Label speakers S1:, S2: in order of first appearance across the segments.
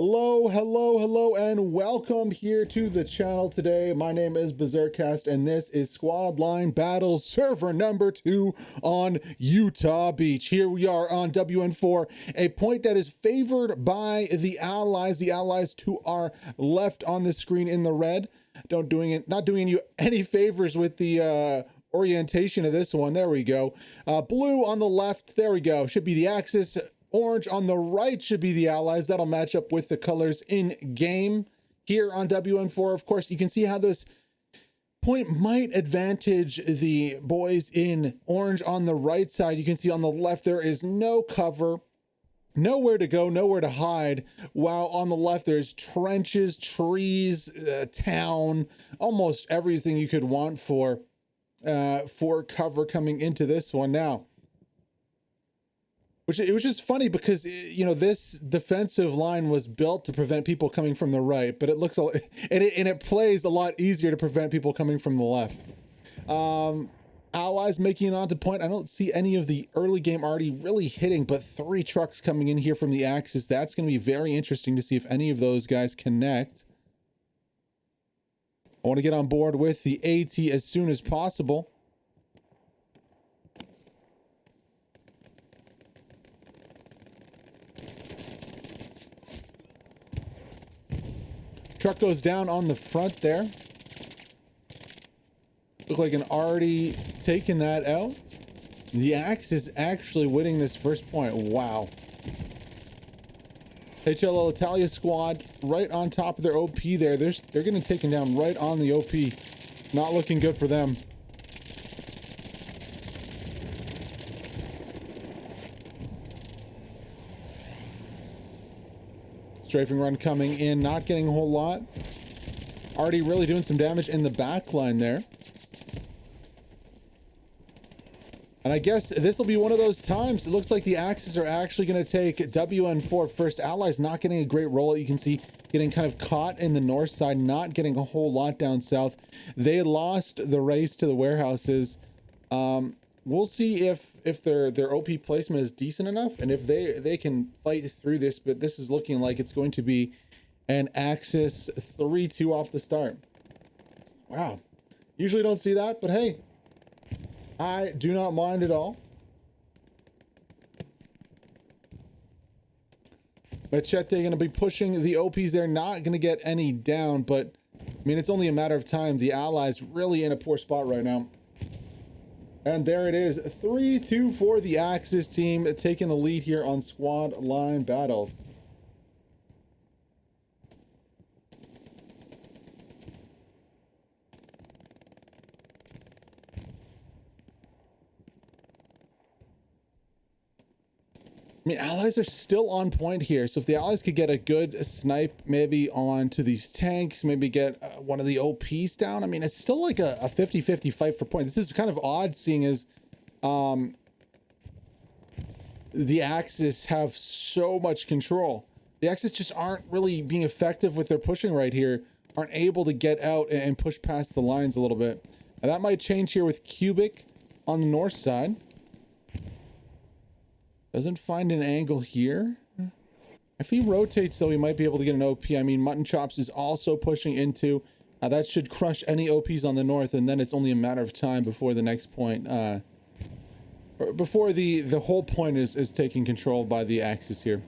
S1: Hello, hello, hello, and welcome here to the channel today. My name is BERSERKASTS, and this is Squad Line Battles server number 2 on Utah Beach. Here we are on WN4, a point that is favored by the Allies. The Allies to our left on the screen in the red. Not doing you any favors with the orientation of this one. There we go. Blue on the left. There we go. Should be the Axis. Orange on the right should be the Allies. That'll match up with the colors in game here on WN4. Of course, you can see how this point might advantage the boys in orange on the right side. You can see on the left there is no cover, nowhere to go, nowhere to hide, while on the left there's trenches, trees, town, almost everything you could want for cover coming into this one. Now, it was just funny because, you know, this defensive line was built to prevent people coming from the right, but it looks and it plays a lot easier to prevent people coming from the left. Allies making it onto point. I don't see any of the early game already really hitting, but 3 trucks coming in here from the Axis. That's going to be very interesting to see if any of those guys connect. I want to get on board with the AT as soon as possible. Truck goes down on the front there. Look like an already taken that out. The Axe is actually winning this first point. Wow. HLL Italia squad right on top of their OP there. They're getting taken down right on the OP. Not looking good for them. Strafing run coming in, not getting a whole lot. Already really doing some damage in the back line there. And I guess this will be one of those times. It looks like the Axis are actually going to take WN4 first. Allies not getting a great rollout. You can see getting kind of caught in the north side, not getting a whole lot down south. They lost the race to the warehouses. We'll see if their OP placement is decent enough and if they can fight through this, but this is looking like it's going to be an Axis 3-2 off the start. Wow. Usually don't see that, but hey, I do not mind at all. Machete going to be pushing the OPs. They're not going to get any down, but I mean, it's only a matter of time. The Allies really in a poor spot right now. And there it is, 3-2 for the Axis team, taking the lead here on Squad Line Battles. I mean, Allies are still on point here, so if the Allies could get a good snipe maybe onto these tanks, maybe get one of the OPs down, I mean, it's still like a 50-50 fight for point. This is kind of odd seeing as the Axis have so much control. The Axis just aren't really being effective with their pushing right here, aren't able to get out and push past the lines a little bit. Now, that might change here with Cubic on the north side. Doesn't find an angle here. If he rotates, though, he might be able to get an OP. I mean, Mutton Chops is also pushing into. That should crush any OPs on the north, and then it's only a matter of time before the next point. Before the whole point is taking control by the Axis here.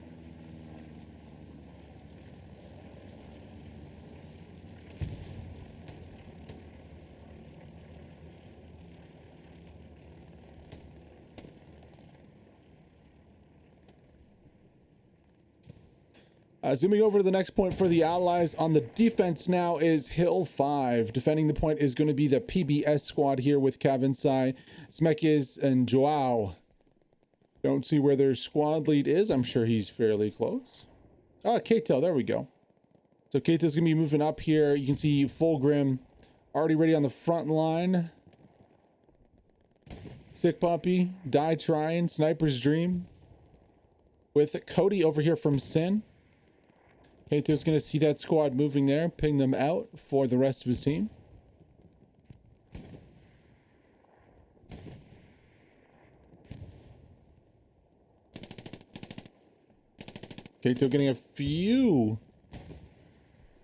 S1: Zooming over to the next point for the Allies on the defense now is Hill 5. Defending the point is going to be the PBS squad here with Kavinsai, Smekis, and Joao. Don't see where their squad lead is. I'm sure he's fairly close. Kato, there we go. So Kato's going to be moving up here. You can see Fulgrim already ready on the front line. Sick Puppy, Die Trying, Sniper's Dream. With Cody over here from Sin. Kato's going to see that squad moving there, ping them out for the rest of his team. Kato getting a few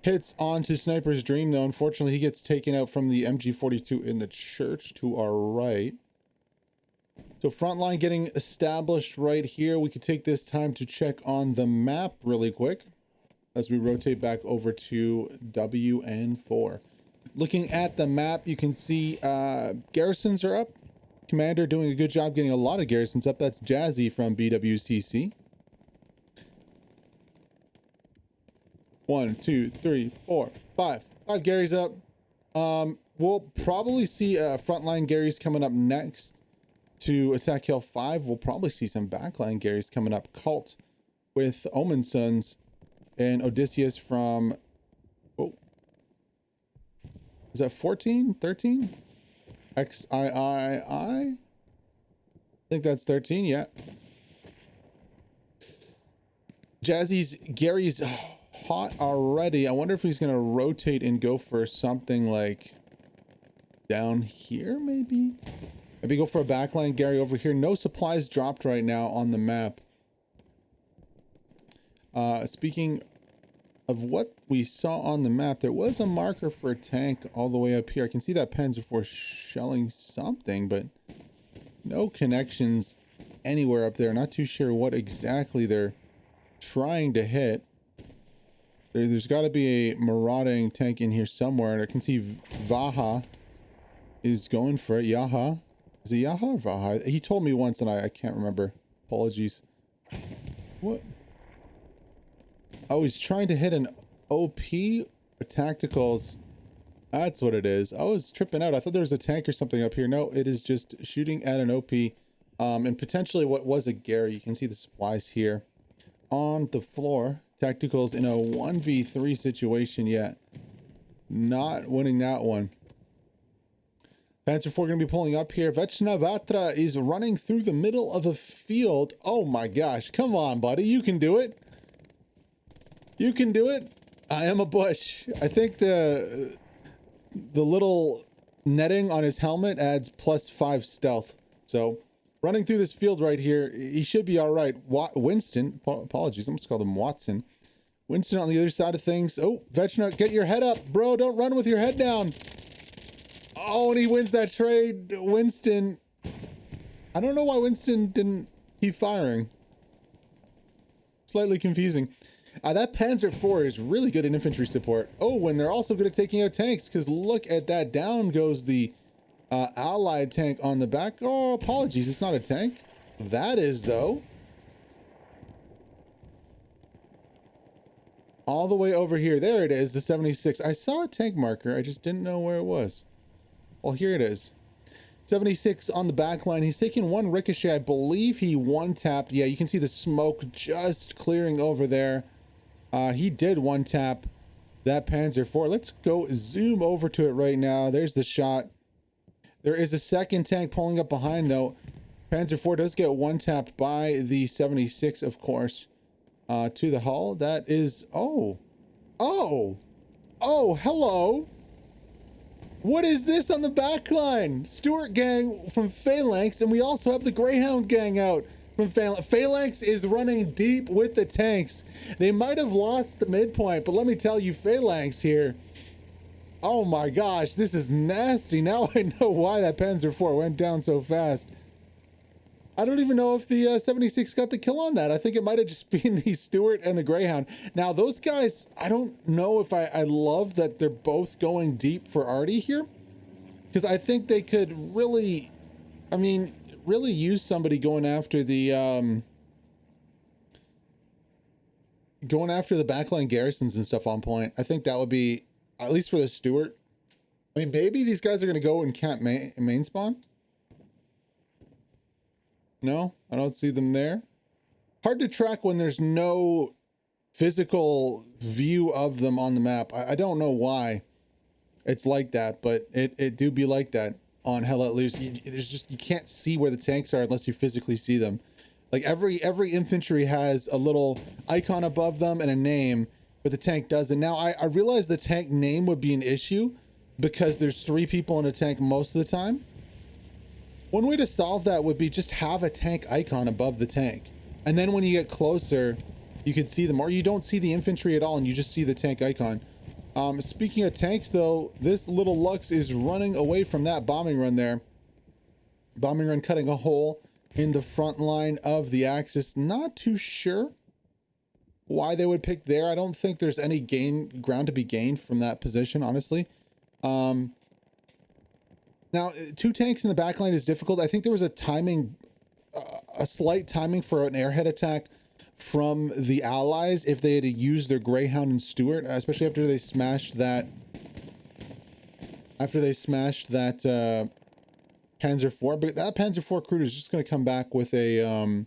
S1: hits onto Sniper's Dream, though. Unfortunately, he gets taken out from the MG42 in the church to our right. So front line getting established right here. We could take this time to check on the map really quick as we rotate back over to WN4. Looking at the map, you can see garrisons are up. Commander doing a good job getting a lot of garrisons up. That's Jazzy from BWCC. 1, 2, 3, 4, 5. 5 Garys up. We'll probably see frontline Garys coming up next to attack Hill 5. We'll probably see some backline Garys coming up. Cult with Omen Sons and Odysseus from... Oh. Is that 14? 13? XIII? I think that's 13, yeah. Jazzy's Gary's hot already. I wonder if he's going to rotate and go for something like down here, maybe? Maybe go for a backline Gary over here. No supplies dropped right now on the map. Speaking of what we saw on the map, there was a marker for a tank all the way up here. I can see that Panzer IV shelling something, but no connections anywhere up there. Not too sure what exactly they're trying to hit. There's got to be a marauding tank in here somewhere, and I can see Vaha is going for it. Yaha. Is it Yaha or Vaha? He told me once and I can't remember. Apologies. What? Oh, he's trying to hit an OP or tacticals. That's what it is. I was tripping out. I thought there was a tank or something up here. No, it is just shooting at an OP. And potentially what was a Gary. You can see the supplies here on the floor. Tacticals in a 1v3 situation yet. Not winning that one. Panzer IV going to be pulling up here. Vechnavatra is running through the middle of a field. Oh my gosh. Come on, buddy. You can do it. You can do it. I am a bush. I think the little netting on his helmet adds +5 stealth. So running through this field right here, he should be all right. Winston, apologies, I almost called him Watson. Winston on the other side of things. Oh, Vechna, get your head up, bro. Don't run with your head down. Oh, and he wins that trade. Winston. I don't know why Winston didn't keep firing. Slightly confusing. That Panzer IV is really good in infantry support. Oh, and they're also good at taking out tanks, because look at that. Down goes the allied tank on the back. Oh, apologies. It's not a tank. That is, though. All the way over here. There it is, the 76. I saw a tank marker. I just didn't know where it was. Well, here it is. 76 on the back line. He's taking one ricochet. I believe he one-tapped. Yeah, you can see the smoke just clearing over there. He did one-tap that Panzer IV. Let's go zoom over to it right now. There's the shot. There is a second tank pulling up behind, though. Panzer IV does get one-tapped by the 76, of course, to the hull. That is... Oh, hello. What is this on the back line? Stuart gang from Phalanx, and we also have the Greyhound gang out from Phalanx. Phalanx is running deep with the tanks. They might have lost the midpoint, but let me tell you, Phalanx here. Oh my gosh, this is nasty. Now I know why that Panzer IV went down so fast. I don't even know if the 76 got the kill on that. I think it might have just been the Stuart and the Greyhound. Now, those guys, I don't know if I love that they're both going deep for Artie here. Because I think they could really, I mean, really use somebody going after the backline garrisons and stuff on point. I think that would be, at least for the Stuart. I mean, maybe these guys are going to go and camp main spawn. No, I don't see them there. Hard to track when there's no physical view of them on the map. I don't know why it's like that, but it do be like that on Hell Let Loose. You can't see where the tanks are unless you physically see them. Like every infantry has a little icon above them and a name, but the tank doesn't. Now I realize the tank name would be an issue because there's 3 people in a tank most of the time. One way to solve that would be just have a tank icon above the tank. And then when you get closer, you can see them, or you don't see the infantry at all and you just see the tank icon. Speaking of tanks though, this little Lux is running away from that bombing run there. Bombing run cutting a hole in the front line of the Axis. Not too sure why they would pick there. I don't think there's any ground to be gained from that position, honestly. Now, 2 tanks in the back line is difficult. I think there was a timing, a slight timing for an airhead attack from the Allies if they had used their Greyhound and Stuart, especially after they smashed that. Panzer IV, but that Panzer IV cruiser is just going to come back with a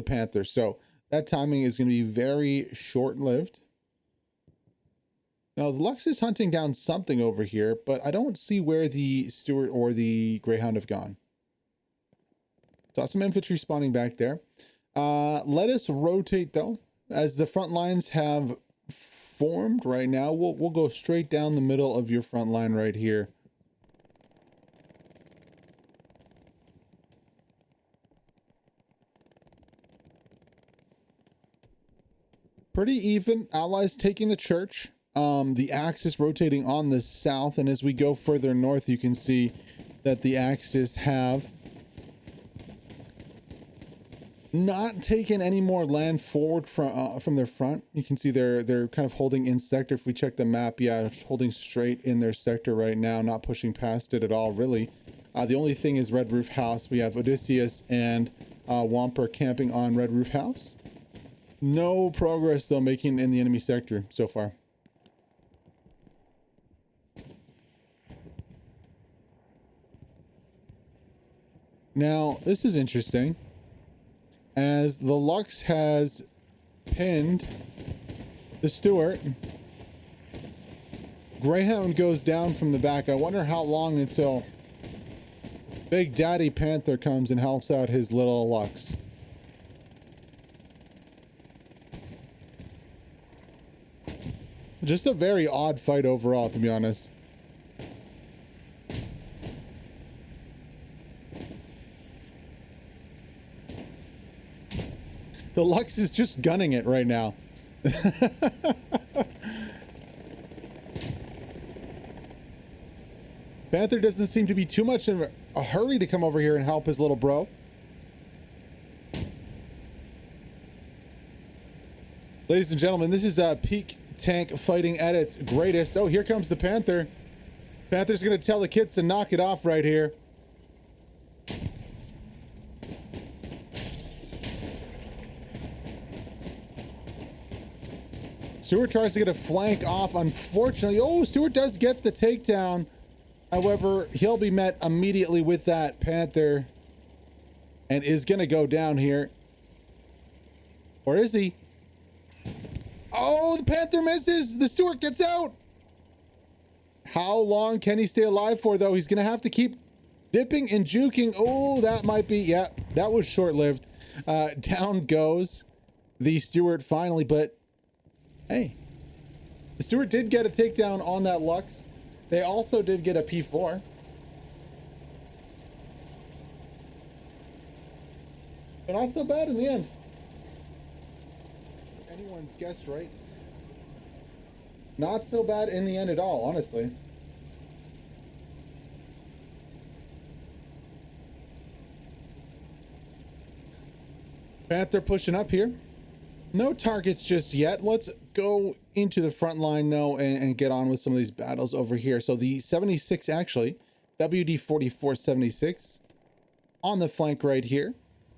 S1: Panther. So that timing is going to be very short-lived. Now, the Lux is hunting down something over here, but I don't see where the Stuart or the Greyhound have gone. Saw some infantry spawning back there. Let us rotate, though. As the front lines have formed right now, we'll go straight down the middle of your front line right here. Pretty even. Allies taking the church. The Axis rotating on the south, and as we go further north, you can see that the Axis have not taken any more land forward from their front. You can see they're kind of holding in sector. If we check the map, yeah, holding straight in their sector right now, not pushing past it at all, really. The only thing is Red Roof House. We have Odysseus and Wamper camping on Red Roof House. No progress, though, making in the enemy sector so far. Now, this is interesting. As the Lux has pinned the Stuart, Greyhound goes down from the back. I wonder how long until Big Daddy Panther comes and helps out his little Lux. Just a very odd fight overall, to be honest. The Lux is just gunning it right now. Panther doesn't seem to be too much in a hurry to come over here and help his little bro. Ladies and gentlemen, this is peak tank fighting at its greatest. Oh, here comes the Panther. Panther's going to tell the kids to knock it off right here. Stuart tries to get a flank off. Unfortunately, oh, Stuart does get the takedown. However, he'll be met immediately with that Panther and is going to go down here. Or is he? Oh, the Panther misses. The Stuart gets out. How long can he stay alive for, though? He's going to have to keep dipping and juking. Oh, that might be, yeah, that was short-lived. Down goes the Stuart finally, but hey, the Stuart did get a takedown on that Lux. They also did get a P4. But not so bad in the end. It's anyone's guess, right? Not so bad in the end at all, honestly. Panther pushing up here. No targets just yet. Let's go into the front line, though, and get on with some of these battles over here. So the 76, actually, WD-44-76 on the flank right here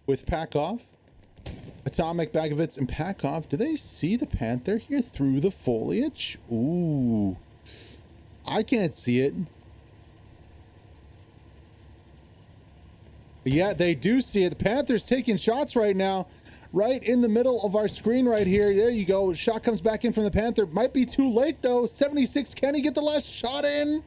S1: with Pakov, Atomic, Bagovitz, and Pakov. Do they see the Panther here through the foliage? Ooh. I can't see it. But yeah, they do see it. The Panther's taking shots right now. Right in the middle of our screen right here. There you go. Shot comes back in from the Panther. Might be too late, though. 76, can he get the last shot in?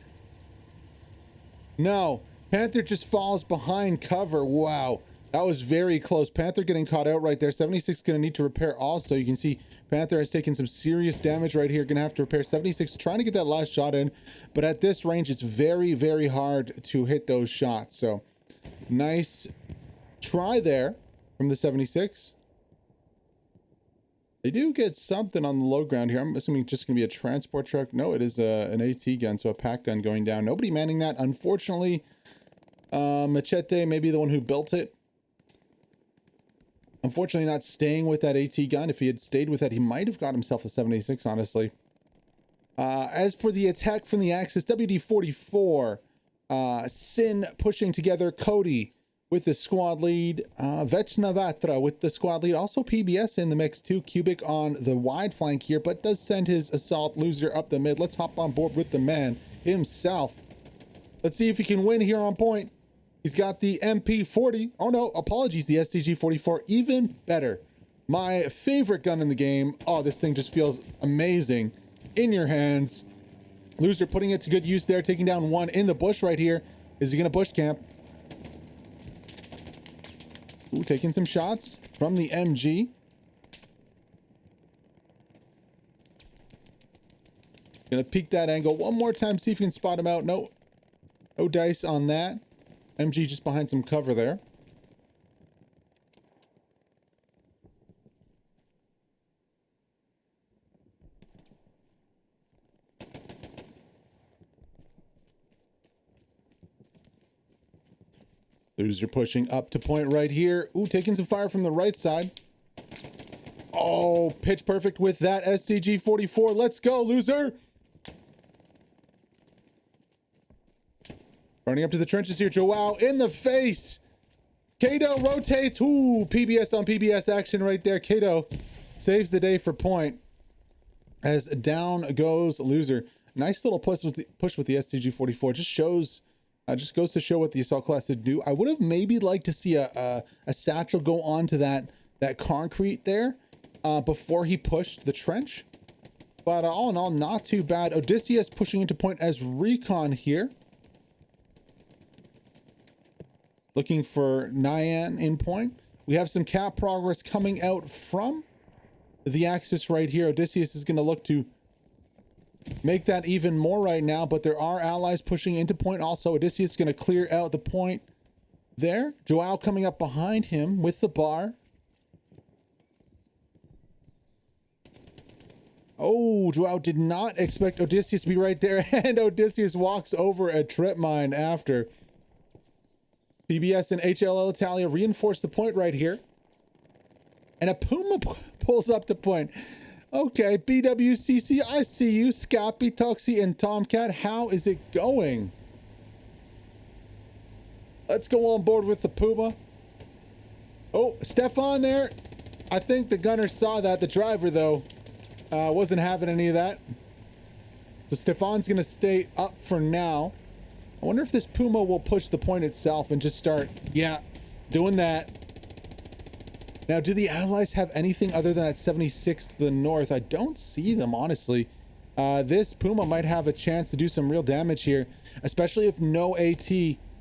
S1: No. Panther just falls behind cover. Wow. That was very close. Panther getting caught out right there. 76 going to need to repair also. You can see Panther has taken some serious damage right here. Going to have to repair. 76 trying to get that last shot in. But at this range, it's very, very hard to hit those shots. So, nice try there from the 76. They do get something on the low ground here. I'm assuming it's just going to be a transport truck. No, it is an AT gun, so a pack gun going down. Nobody manning that, unfortunately. Machete may be the one who built it. Unfortunately, not staying with that AT gun. If he had stayed with that, he might have got himself a 76, honestly. As for the attack from the Axis, WD-44, Sin pushing together Cody with the squad lead, Vechnavatra with the squad lead, also PBS in the mix too, Cubic on the wide flank here, but does send his assault loser up the mid. Let's hop on board with the man himself. Let's see if he can win here on point. He's got the MP40. Oh no, apologies, the STG-44, even better. My favorite gun in the game. Oh, this thing just feels amazing in your hands. Loser putting it to good use there, taking down one in the bush right here. Is he gonna bush camp? Ooh, taking some shots from the MG. Gonna peek that angle one more time, see if you can spot him out. No dice on that. MG just behind some cover there. Loser pushing up to point right here. Ooh, taking some fire from the right side. Oh, pitch perfect with that STG-44. Let's go, Loser. Running up to the trenches here. Joao in the face. Kato rotates. Ooh, PBS on PBS action right there. Kato saves the day for point. As down goes Loser. Nice little push with the STG-44. Just goes to show what the assault class would do. I would have maybe liked to see a satchel go onto that concrete there before he pushed the trench. But all in all, not too bad. Odysseus pushing into point as recon here. Looking for Nyan in point. We have some cap progress coming out from the Axis right here. Odysseus is going to look to make that even more right now, but there are allies pushing into point also. Odysseus is going to clear out the point there. Joao coming up behind him with the bar. Oh, Joao did not expect Odysseus to be right there, and Odysseus walks over a trip mine after. PBS and HLL Italia reinforce the point right here. And a Puma pulls up to point. Okay, BWCC, I see you. Scappy, Toxie, and Tomcat. How is it going? Let's go on board with the Puma. Oh, Stefan there. I think the gunner saw that. The driver, though, wasn't having any of that. So Stefan's going to stay up for now. I wonder if this Puma will push the point itself and just start, yeah, doing that. Now, do the allies have anything other than that 76 to the north? I don't see them, honestly. This Puma might have a chance to do some real damage here, especially if no AT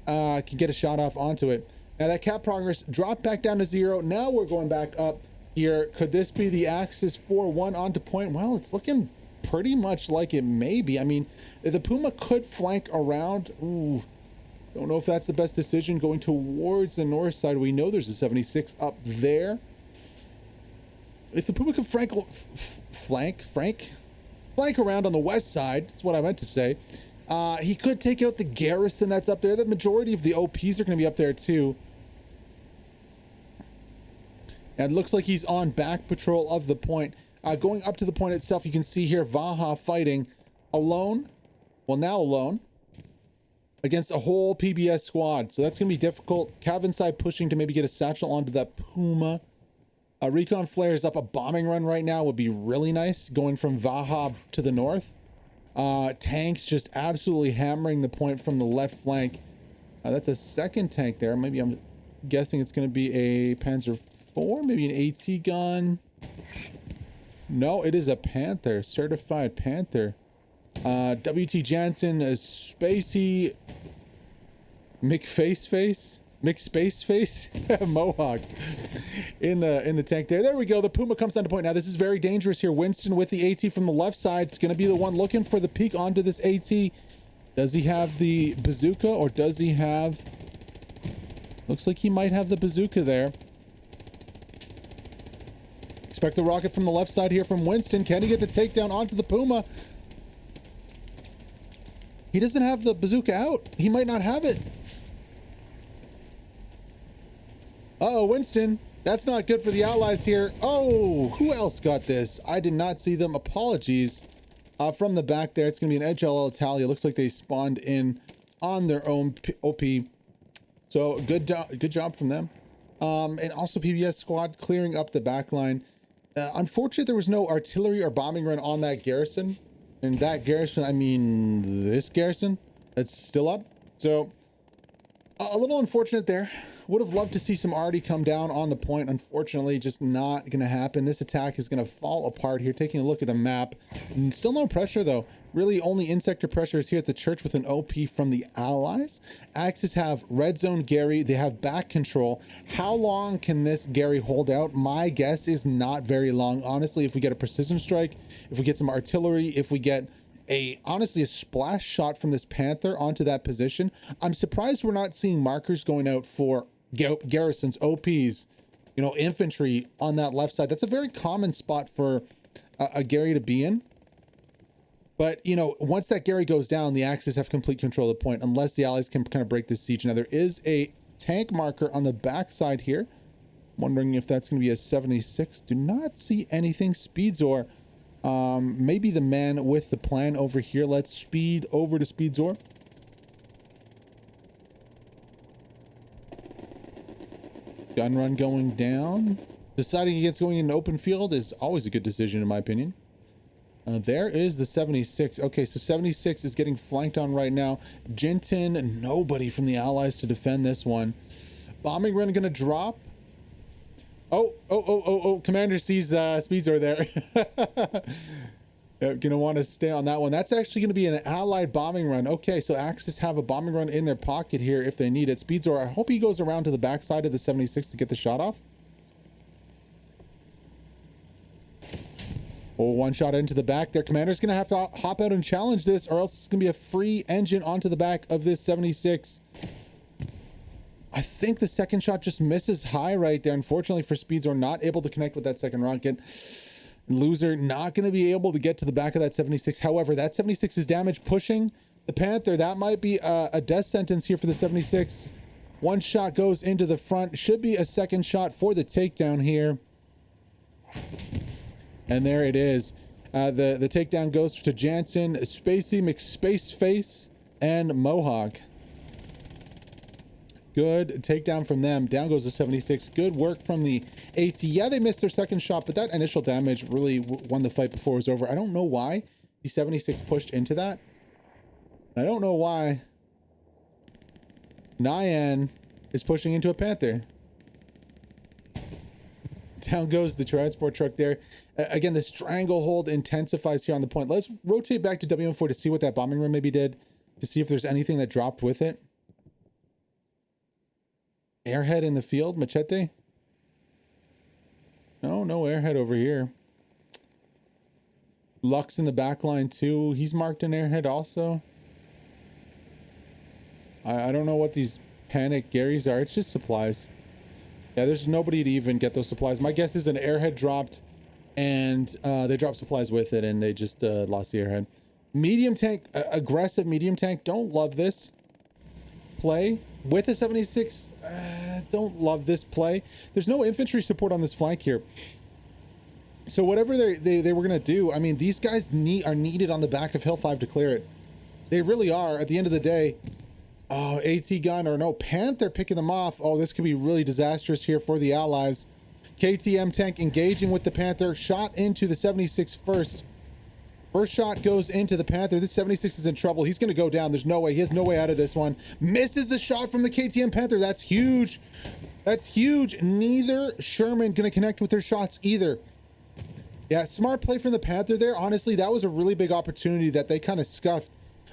S1: can get a shot off onto it. Now, that cap progress dropped back down to 0. Now we're going back up here. Could this be the Axis 4-1 onto point? Well, it's looking pretty much like it may be. I mean, the Puma could flank around. Ooh, don't know if that's the best decision going towards the north side. We know there's a 76 up there. If the Puma could flank around on the west side, that's what I meant to say. He could take out the garrison that's up there. The majority of the OPs are going to be up there too. And it looks like he's on back patrol of the point. Going up to the point itself, you can see here Vaha fighting alone. Well, now alone. Against a whole PBS squad. So that's going to be difficult. Cav inside pushing to maybe get a satchel onto that Puma. Recon flares up. A bombing run right now would be really nice. Going from Vaha to the north. Tanks just absolutely hammering the point from the left flank. That's a second tank there. Maybe I'm guessing it's going to be a Panzer IV. Maybe an AT gun. No, it is a Panther. Certified Panther. WT Jansen, a Spacey McSpaceface Mohawk in the tank there. There we go. The Puma comes down to point. Now this is very dangerous here. Winston with the AT from the left side. It's going to be the one looking for the peek onto this AT. Does he have the bazooka or does he have... Looks like he might have the bazooka there. Expect the rocket from the left side here from Winston. Can he get the takedown onto the Puma? He doesn't have the bazooka out. He might not have it. Uh-oh, Winston. That's not good for the allies here. Oh, who else got this? I did not see them. Apologies. From the back there, it's going to be an HLL Italia. Looks like they spawned in on their own OP. So good job from them. And also PBS squad clearing up the back line. Unfortunately, there was no artillery or bombing run on that garrison. And that garrison, I mean, this garrison, that's still up. So a little unfortunate there. Would have loved to see some arty come down on the point. Unfortunately, just not going to happen. This attack is going to fall apart here. Taking a look at the map. And still no pressure, though. Really, only in-sector pressure is here at the church with an OP from the allies. Axis have red zone Gary. They have back control. How long can this Gary hold out? My guess is not very long. Honestly, if we get a precision strike, if we get some artillery, if we get honestly a splash shot from this Panther onto that position, I'm surprised we're not seeing markers going out for garrisons, OPs, you know, infantry on that left side. That's a very common spot for a Gary to be in. But, you know, once that Gary goes down, the Axis have complete control of the point, unless the allies can kind of break this siege. Now, there is a tank marker on the backside here. I'm wondering if that's going to be a 76. Do not see anything. Speedzor, maybe the man with the plan over here. Let's speed over to Speedzor. Gun run going down. Deciding against going in an open field is always a good decision, in my opinion. There is the 76. Okay, so 76 is getting flanked on right now. Jinton, nobody from the allies to defend this one. Bombing run gonna drop. Oh, Commander sees Speedzor there. Gonna want to stay on that one. That's actually gonna be an allied bombing run. Okay, so Axis have a bombing run in their pocket here if they need it. Speedzor, I hope he goes around to the backside of the 76 to get the shot off. Oh, one shot into the back there. Commander's gonna have to hop out and challenge this, or else it's gonna be a free engine onto the back of this 76. I think the second shot just misses high right there. Unfortunately for Speedzor, not able to connect with that second rocket. Loser not going to be able to get to the back of that 76. However, that 76 is damage pushing the Panther. That might be a death sentence here for the 76. One shot goes into the front. Should be a second shot for the takedown here. And there it is. The takedown goes to Jansen, Spacey, McSpaceface, and Mohawk. Good takedown from them. Down goes the 76. Good work from the AT. Yeah, they missed their second shot, but that initial damage really won the fight before it was over. I don't know why the 76 pushed into that. I don't know why Nyan is pushing into a Panther. Down goes the transport truck there. Again, the stranglehold intensifies here on the point. Let's rotate back to WM4 to see what that bombing run maybe did, to see if there's anything that dropped with it. Airhead in the field, Machete. No airhead over here. Lux in the back line too. He's marked an airhead also. I don't know what these panic Garys are. It's just supplies. Yeah, there's nobody to even get those supplies. My guess is an airhead dropped and they dropped supplies with it and they just lost the airhead. Medium tank, aggressive medium tank. Don't love this play with a 76. Don't love this play. There's no infantry support on this flank here, so whatever they were gonna do, I mean, these guys are needed on the back of Hill 5 to clear it. They really are. At the end of the day, oh, AT gun or no Panther picking them off. Oh, this could be really disastrous here for the allies. KTM tank engaging with the Panther. Shot into the 76 first. First shot goes into the Panther. This 76 is in trouble. He's going to go down. There's no way. He has no way out of this one. Misses the shot from the KTM Panther. That's huge. That's huge. Neither Sherman going to connect with their shots either. Yeah, smart play from the Panther there. Honestly, that was a really big opportunity that they kind of scuffed.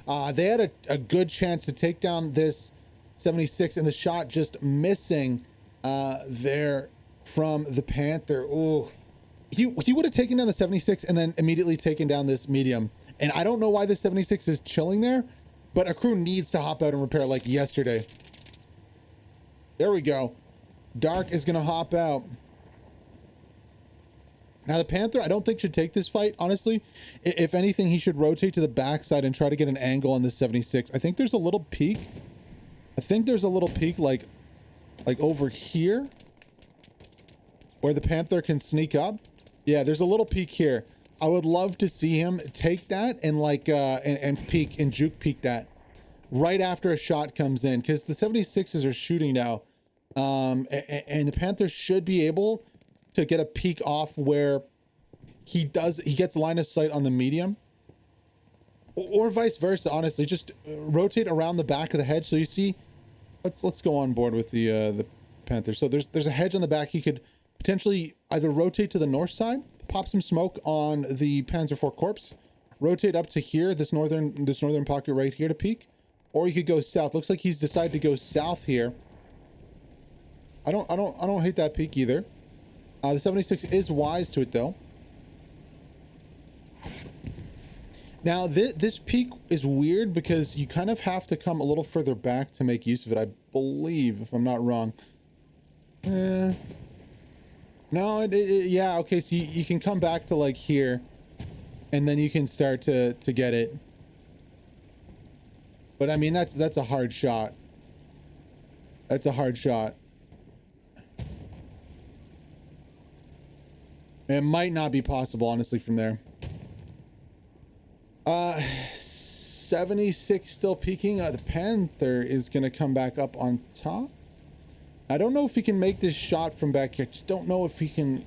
S1: They had a good chance to take down this 76, and the shot just missing there from the Panther. Ooh. He would have taken down the 76 and then immediately taken down this medium. And I don't know why the 76 is chilling there, but a crew needs to hop out and repair like yesterday. There we go. Dark is going to hop out. Now the Panther, I don't think should take this fight, honestly. If anything, he should rotate to the backside and try to get an angle on the 76. I think there's a little peak. I think there's a little peak like over here where the Panther can sneak up. Yeah, there's a little peak here. I would love to see him take that and like and peek and juke peek that right after a shot comes in, because the 76s are shooting now. And the Panther should be able to get a peek off where he gets line of sight on the medium, or vice versa. Honestly, just rotate around the back of the hedge. So you see, let's go on board with the Panther. So there's a hedge on the back. He could potentially either rotate to the north side, pop some smoke on the Panzer IV Corps, rotate up to here, this northern pocket right here to peek, or you could go south. Looks like he's decided to go south here. I don't hate that peek either. The 76 is wise to it though. Now this peek is weird because you kind of have to come a little further back to make use of it, I believe, if I'm not wrong. No, yeah, okay, so you can come back to like here, and then you can start to get it. But I mean, that's a hard shot. That's a hard shot. It might not be possible, honestly, from there. 76 still peaking. The Panther is going to come back up on top. I don't know if he can make this shot from back here. Just don't know if he can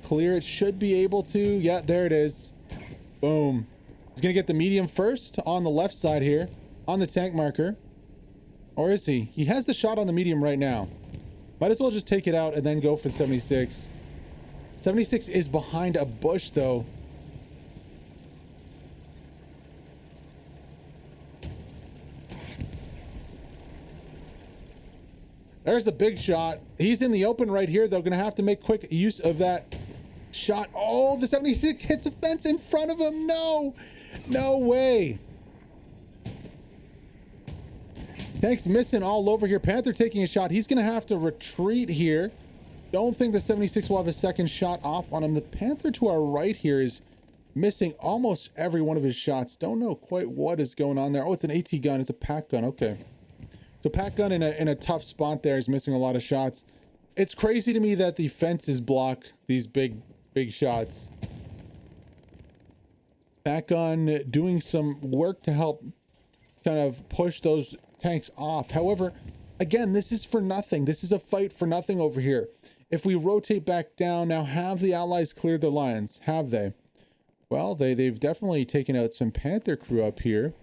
S1: clear it. Should be able to. Yeah, there it is. Boom. He's going to get the medium first on the left side here on the tank marker. Or is he? He has the shot on the medium right now. Might as well just take it out and then go for the 76. 76 is behind a bush though. There's a big shot. He's in the open right here though. Gonna have to make quick use of that shot. Oh, the 76 hits a fence in front of him. No, no way. Tank's missing all over here. Panther taking a shot. He's gonna have to retreat here. Don't think the 76 will have a second shot off on him. The Panther to our right here is missing almost every one of his shots. Don't know quite what is going on there. Oh, it's an AT gun. It's a pack gun. Okay. So pack gun in a tough spot there is missing a lot of shots. It's crazy to me that the fences block these big shots. Pack gun doing some work to help kind of push those tanks off. However, again, this is for nothing. This is a fight for nothing over here. If we rotate back down now, have the Allies cleared their lines? Have they? Well, they've definitely taken out some Panther crew up here.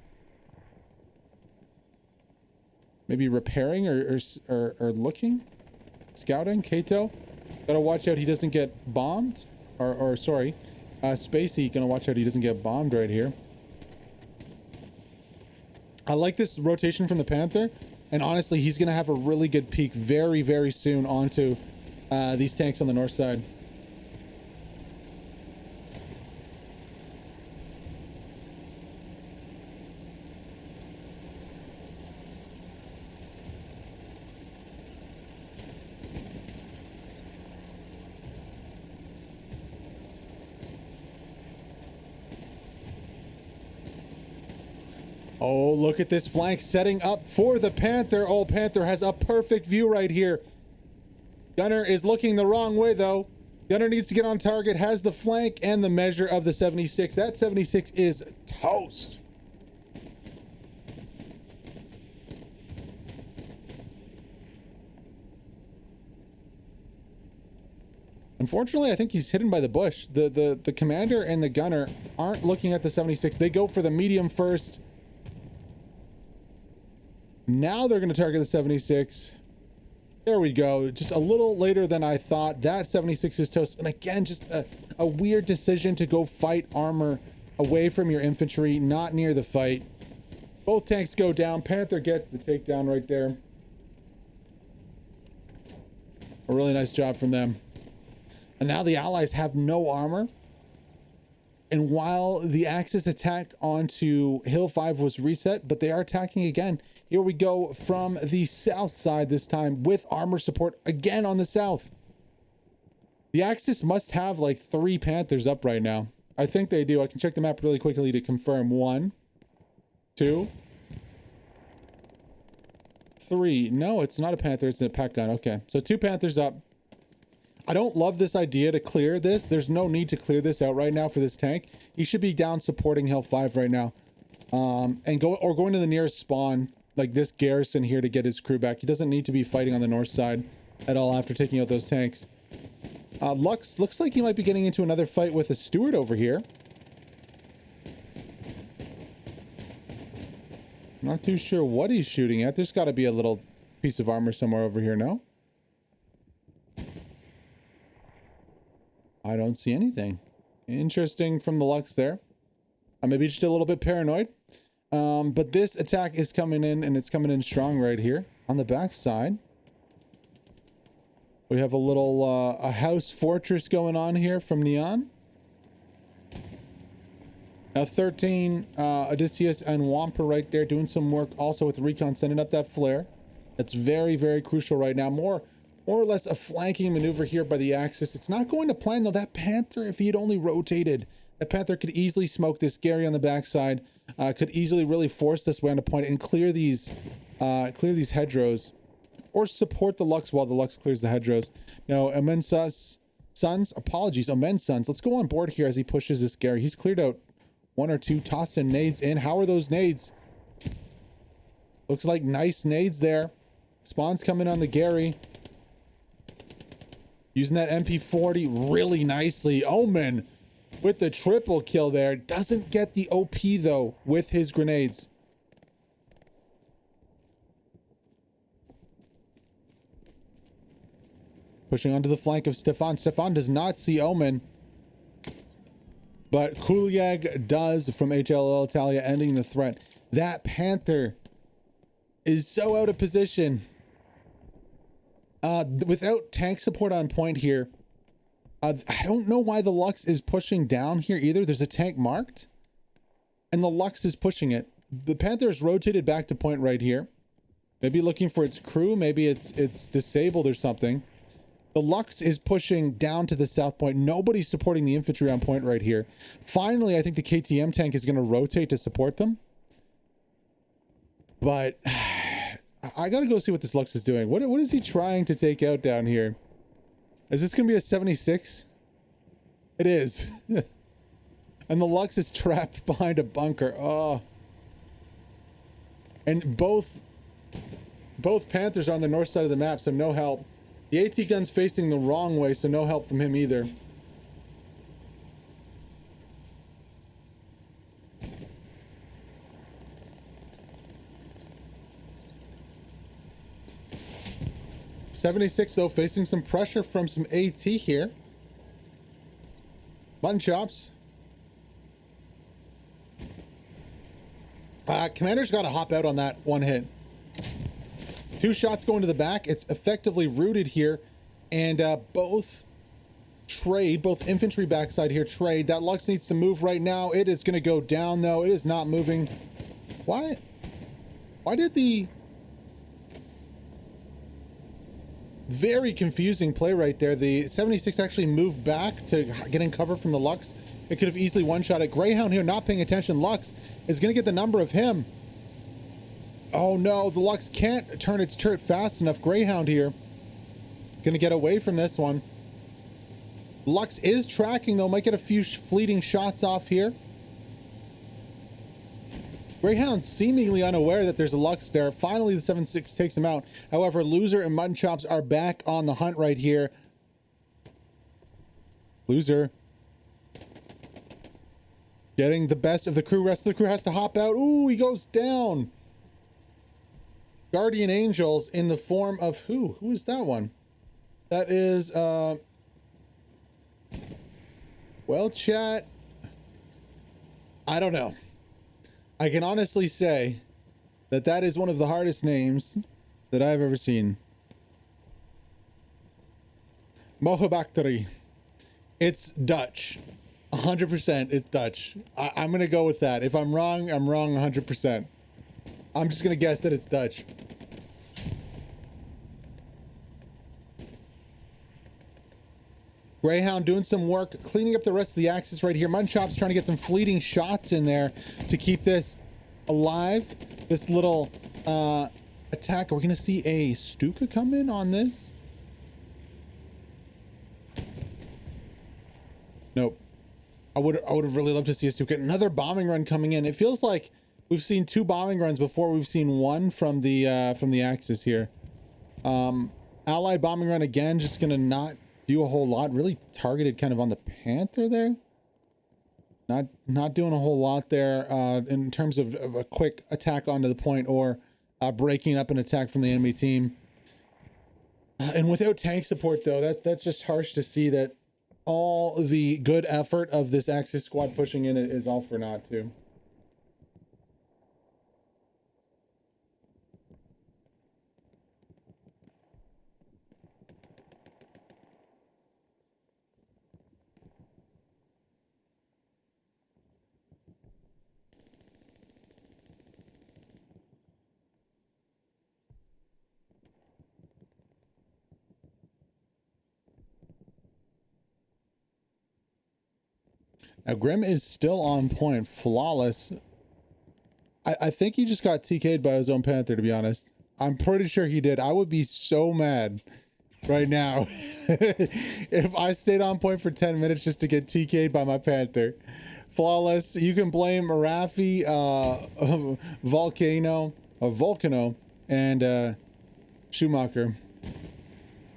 S1: Maybe repairing or looking, scouting. Kato, gotta watch out he doesn't get bombed. Or sorry, Spacey, gonna watch out he doesn't get bombed right here. I like this rotation from the Panther, and honestly, he's gonna have a really good peek very, very soon onto these tanks on the north side. Oh, look at this flank setting up for the Panther. Oh, Panther has a perfect view right here. Gunner is looking the wrong way, though. Gunner needs to get on target, has the flank and the measure of the 76. That 76 is toast. Unfortunately, I think he's hidden by the bush. The commander and the gunner aren't looking at the 76. They go for the medium first. Now they're going to target the 76. There we go. Just a little later than I thought. That 76 is toast. And again, just a weird decision to go fight armor away from your infantry, not near the fight. Both tanks go down. Panther gets the takedown right there. A really nice job from them. And now the Allies have no armor. And while the Axis attack onto Hill 5 was reset, but they are attacking again. Here we go from the south side this time with armor support again on the south. The Axis must have like 3 Panthers up right now. I think they do. I can check the map really quickly to confirm. 1, 2, 3. No, it's not a Panther. It's a pack gun. Okay, so 2 Panthers up. I don't love this idea to clear this. There's no need to clear this out right now for this tank. He should be down supporting Hill 5 right now. And going to the nearest spawn, like this garrison here, to get his crew back. He doesn't need to be fighting on the north side at all after taking out those tanks. Lux looks like he might be getting into another fight with a steward over here. Not too sure what he's shooting at. There's got to be a little piece of armor somewhere over here, no? I don't see anything. Interesting from the Lux there. Maybe just a little bit paranoid. But this attack is coming in, and it's coming in strong right here on the back side. We have a little a house fortress going on here from Neon. Now 13, Odysseus and Wampa right there doing some work also with Recon, sending up that flare. That's very, very crucial right now. More or less a flanking maneuver here by the Axis. It's not going to plan though. That Panther, if he had only rotated, that Panther could easily smoke this Gary on the backside. Could easily really force this way on a point and clear these hedgerows. Or support the Lux while the Lux clears the hedgerows. Now, Amensa's sons, apologies, Amen's sons. Let's go on board here as he pushes this Gary. He's cleared out 1 or 2 tossing nades in. How are those nades? Looks like nice nades there. Spawn's coming on the Gary. Using that MP40 really nicely. Omen with the triple kill there. Doesn't get the OP though with his grenades. Pushing onto the flank of Stefan. Stefan does not see Omen. But Kuliag does from HLL Italia, ending the threat. That Panther is so out of position. Without tank support on point here, I don't know why the Lux is pushing down here either. There's a tank marked, and the Lux is pushing it. The Panther is rotated back to point right here. Maybe looking for its crew. Maybe it's disabled or something. The Lux is pushing down to the south point. Nobody's supporting the infantry on point right here. Finally, I think the KTM tank is going to rotate to support them. But I got to go see what this Lux is doing. What is he trying to take out down here? Is this going to be a 76? It is. And the Lux is trapped behind a bunker. Oh. And both Panthers are on the north side of the map, so no help. The AT gun's facing the wrong way, so no help from him either. .76 though, facing some pressure from some AT here. Mutton chops. Commander's got to hop out on that one hit. 2 shots going to the back. It's effectively rooted here, and both infantry backside here trade. That Lux needs to move right now. It is going to go down though. It is not moving. Why did the very confusing play right there? The 76 actually moved back to getting cover from the Lux. It could have easily one-shot it. Greyhound here not paying attention. Lux is going to get the number of him. Oh no, the Lux can't turn its turret fast enough. Greyhound here gonna get away from this one. Lux is tracking though, might get a few fleeting shots off here. Greyhound seemingly unaware that there's a Lux there. Finally the 7.6 takes him out. However, Loser and Mutton Chops are back on the hunt right here. Loser getting the best of the crew. Rest of the crew has to hop out. Ooh, he goes down. Guardian Angels in the form of who? Who is that one? That is, well, chat, I don't know. I can honestly say that that is one of the hardest names that I've ever seen. Mohabaktari. It's Dutch. 100% it's Dutch. I'm going to go with that. If I'm wrong, I'm wrong 100%. I'm just going to guess that it's Dutch. Greyhound doing some work, cleaning up the rest of the axis right here. Mutton Chop's trying to get some fleeting shots in there to keep this alive. This little attack. Are we going to see a Stuka come in on this? Nope. I would have really loved to see a Stuka. Another bombing run coming in. It feels like we've seen 2 bombing runs before. We've seen one from the axis here. Allied bombing run again, just gonna not do a whole lot. Really targeted kind of on the Panther there. Not doing a whole lot there in terms of a quick attack onto the point or breaking up an attack from the enemy team. And without tank support though, that's just harsh to see that all the good effort of this Axis squad pushing in is all for naught too. Now Grim is still on point, flawless. I think he just got TK'd by his own Panther, to be honest. I'm pretty sure he did. I would be so mad right now if I stayed on point for 10 minutes just to get TK'd by my Panther. Flawless. You can blame Rafi, Volcano, and Schumacher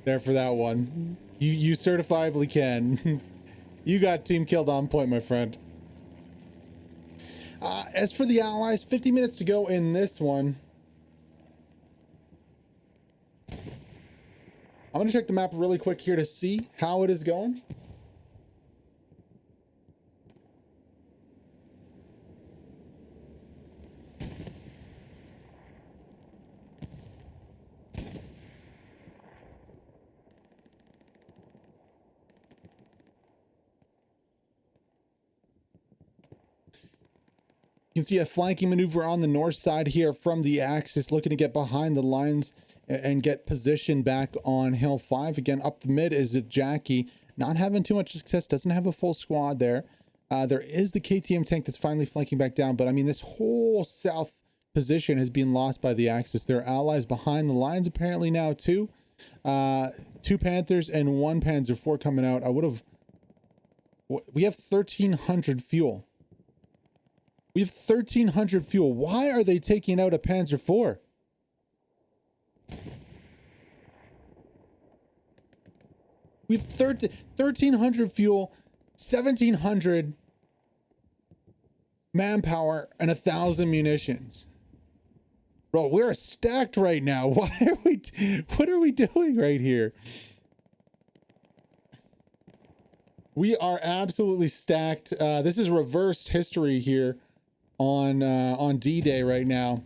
S1: there for that one. You certifiably can. You got team killed on point, my friend. As for the allies, 50 minutes to go in this one. I'm going to check the map really quick here to see how it is going. You can see a flanking maneuver on the north side here from the Axis, looking to get behind the lines and get position back on Hill 5. Again, up the mid is Jackie, not having too much success, doesn't have a full squad there. There is the KTM tank that's finally flanking back down, but I mean, this whole south position has been lost by the Axis. There are allies behind the lines apparently now too. 2 Panthers and 1 Panzer IV coming out. We have 1,300 fuel. We have 1,300 fuel. Why are they taking out a Panzer IV? We have 1,300 fuel, 1,700 manpower, and 1,000 munitions. Bro, we're stacked right now. What are we doing right here? We are absolutely stacked. This is reversed history here on D-Day right now.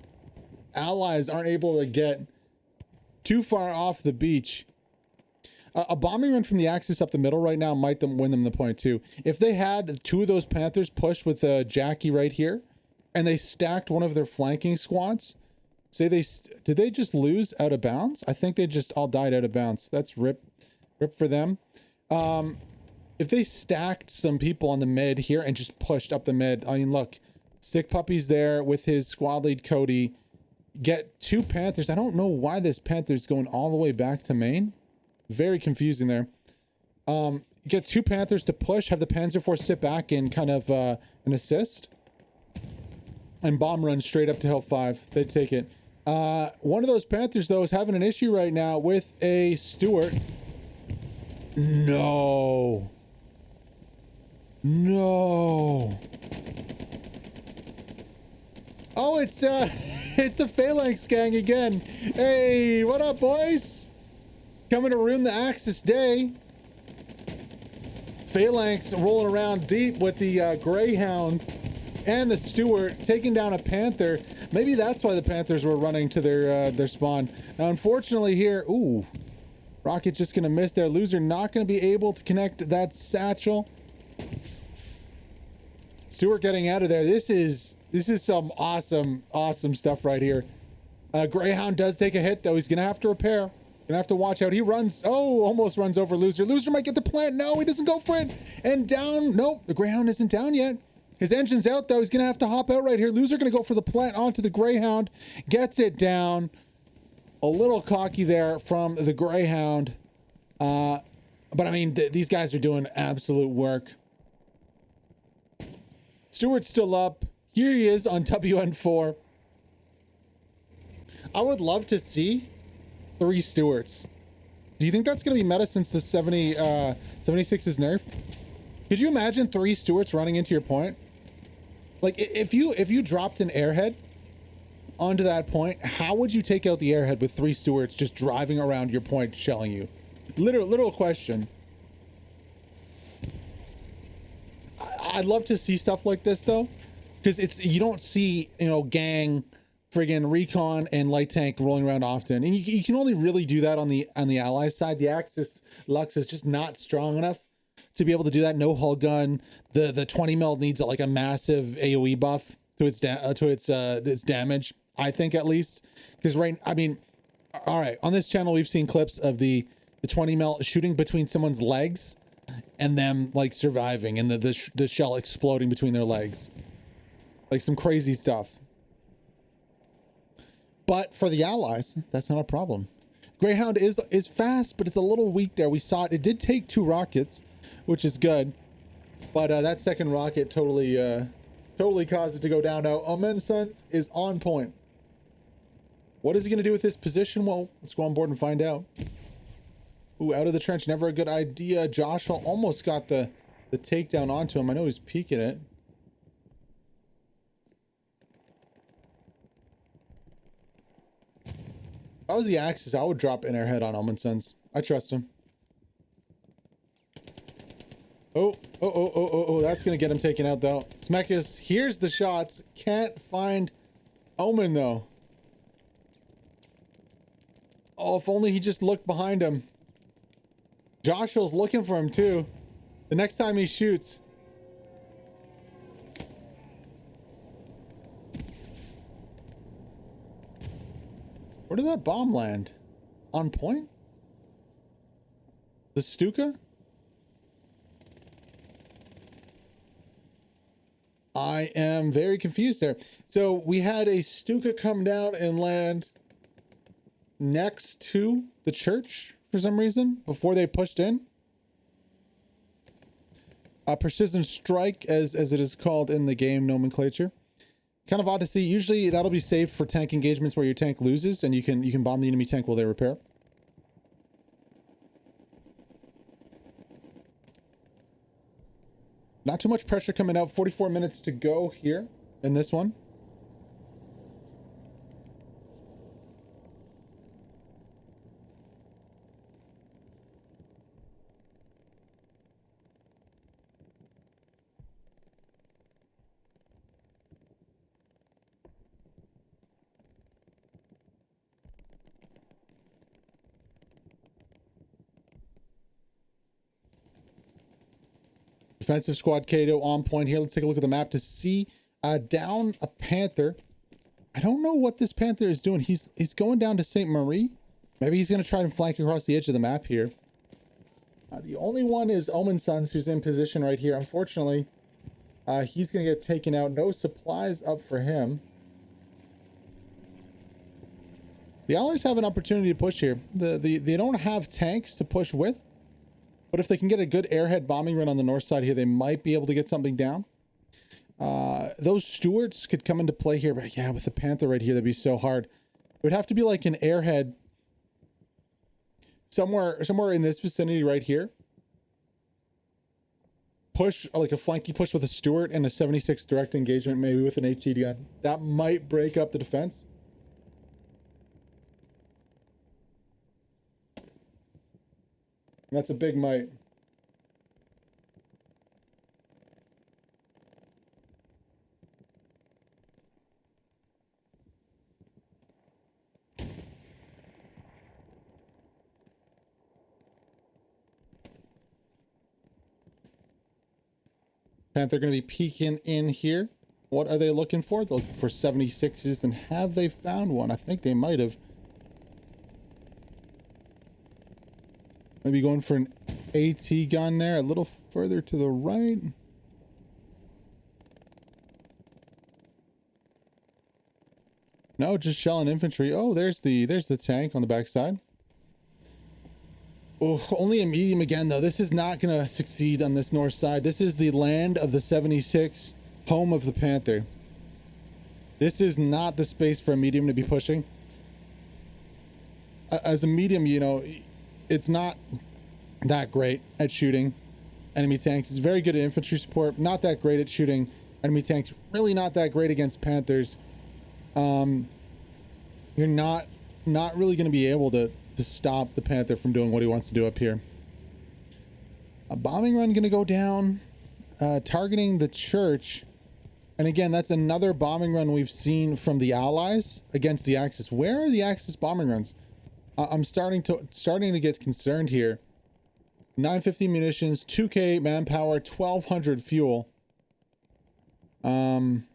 S1: Allies aren't able to get too far off the beach. A bombing run from the Axis up the middle right now might win them the point too. If they had 2 of those Panthers pushed with Jackie right here, and they stacked one of their flanking squads, did they just lose out of bounds? I think they just all died out of bounds. That's rip for them. If they stacked some people on the mid here and just pushed up the mid, I mean, look, Sick Puppy's there with his squad lead Cody. Get 2 Panthers. I don't know why this Panther's going all the way back to main. Very confusing there. Get 2 Panthers to push, have the Panzer IV sit back and kind of an assist. And bomb run straight up to Hill 5. They take it. One of those Panthers, though, is having an issue right now with a Stuart. No. Oh, it's the Phalanx gang again. Hey, what up, boys? Coming to ruin the Axis day. Phalanx rolling around deep with the Greyhound and the Stuart, taking down a Panther. Maybe that's why the Panthers were running to their spawn. Now, unfortunately here, ooh, Rocket just gonna miss there. Loser not gonna be able to connect that satchel. Stuart getting out of there. This is some awesome stuff right here. Greyhound does take a hit though. He's gonna have to repair. Gonna have to watch out. He runs. Oh, almost runs over Loser. Loser might get the plant. No, he doesn't go for it. And down. Nope, the Greyhound isn't down yet. His engine's out, though. He's gonna have to hop out right here. Loser gonna go for the plant onto the Greyhound. Gets it down. A little cocky there from the Greyhound. But I mean, these guys are doing absolute work. Stewart's still up. Here he is on WN4. I would love to see 3 Stewarts. Do you think that's going to be meta since the 76 is nerfed? Could you imagine 3 Stewarts running into your point? Like, if you dropped an airhead onto that point, how would you take out the airhead with 3 Stewarts just driving around your point shelling you? Literal question. I'd love to see stuff like this though, because you don't see, you know, gang, friggin' recon and light tank rolling around often, and you can only really do that on the ally side. The Axis Lux is just not strong enough to be able to do that. No hull gun. The 20 mil needs like a massive AOE buff to its damage, I think, at least, because I mean, all right, on this channel we've seen clips of the 20 mil shooting between someone's legs and them like surviving, and the shell exploding between their legs, like some crazy stuff. But for the allies, that's not a problem. Greyhound is fast, but it's a little weak there. We saw it. It did take 2 rockets, which is good, but that second rocket totally caused it to go down. Now Omensons is on point. What is he going to do with this position? Well, let's go on board and find out. Ooh, out of the trench, never a good idea. Joshua almost got the takedown onto him. I know he's peeking it. If I was the Axis, I would drop in airhead on Omensons. I trust him. Oh, that's going to get him taken out, though. Smekus hears the shots. Can't find Omen, though. Oh, if only he just looked behind him. Joshua's looking for him, too. The next time he shoots. Where did that bomb land? On point? The Stuka? I am very confused there. So we had a Stuka come down and land next to the church for some reason before they pushed in. A precision strike, as it is called in the game nomenclature. Kind of odd to see. Usually that'll be saved for tank engagements where your tank loses and you can bomb the enemy tank while they repair. Not too much pressure coming out. 44 minutes to go here in this one. Defensive squad Kato on point here. Let's take a look at the map to see down a Panther. I don't know what this Panther is doing. He's going down to St. Marie. Maybe he's going to try and flank across the edge of the map here. The only one is Omensons, who's in position right here. Unfortunately, he's going to get taken out. No supplies up for him. The Allies have an opportunity to push here. They don't have tanks to push with. But if they can get a good airhead bombing run on the north side here, they might be able to get something down. Those Stewarts could come into play here. But yeah, with the Panther right here, that'd be so hard. It would have to be like an airhead somewhere in this vicinity right here. Push, like a flanky push with a Stewart and a 76 direct engagement, maybe with an HE gun. That might break up the defense. That's a big might. Panther going to be peeking in here. What are they looking for? They're looking for 76s, and have they found one? I think they might have. Maybe going for an AT gun there, a little further to the right. No, just shelling infantry. Oh, there's the tank on the backside. Oh, only a medium again though. This is not gonna succeed on this north side. This is the land of the 76, home of the Panther. This is not the space for a medium to be pushing. As a medium, you know, it's not that great at shooting enemy tanks. It's very good at infantry support, not that great at shooting enemy tanks, really not that great against Panthers. You're not really going to be able to stop the Panther from doing what he wants to do up here. A bombing run going to go down, targeting the church. And again, that's another bombing run we've seen from the Allies against the Axis. Where are the Axis bombing runs? I'm starting to get concerned here. 950 munitions, 2k manpower, 1200 fuel. Recon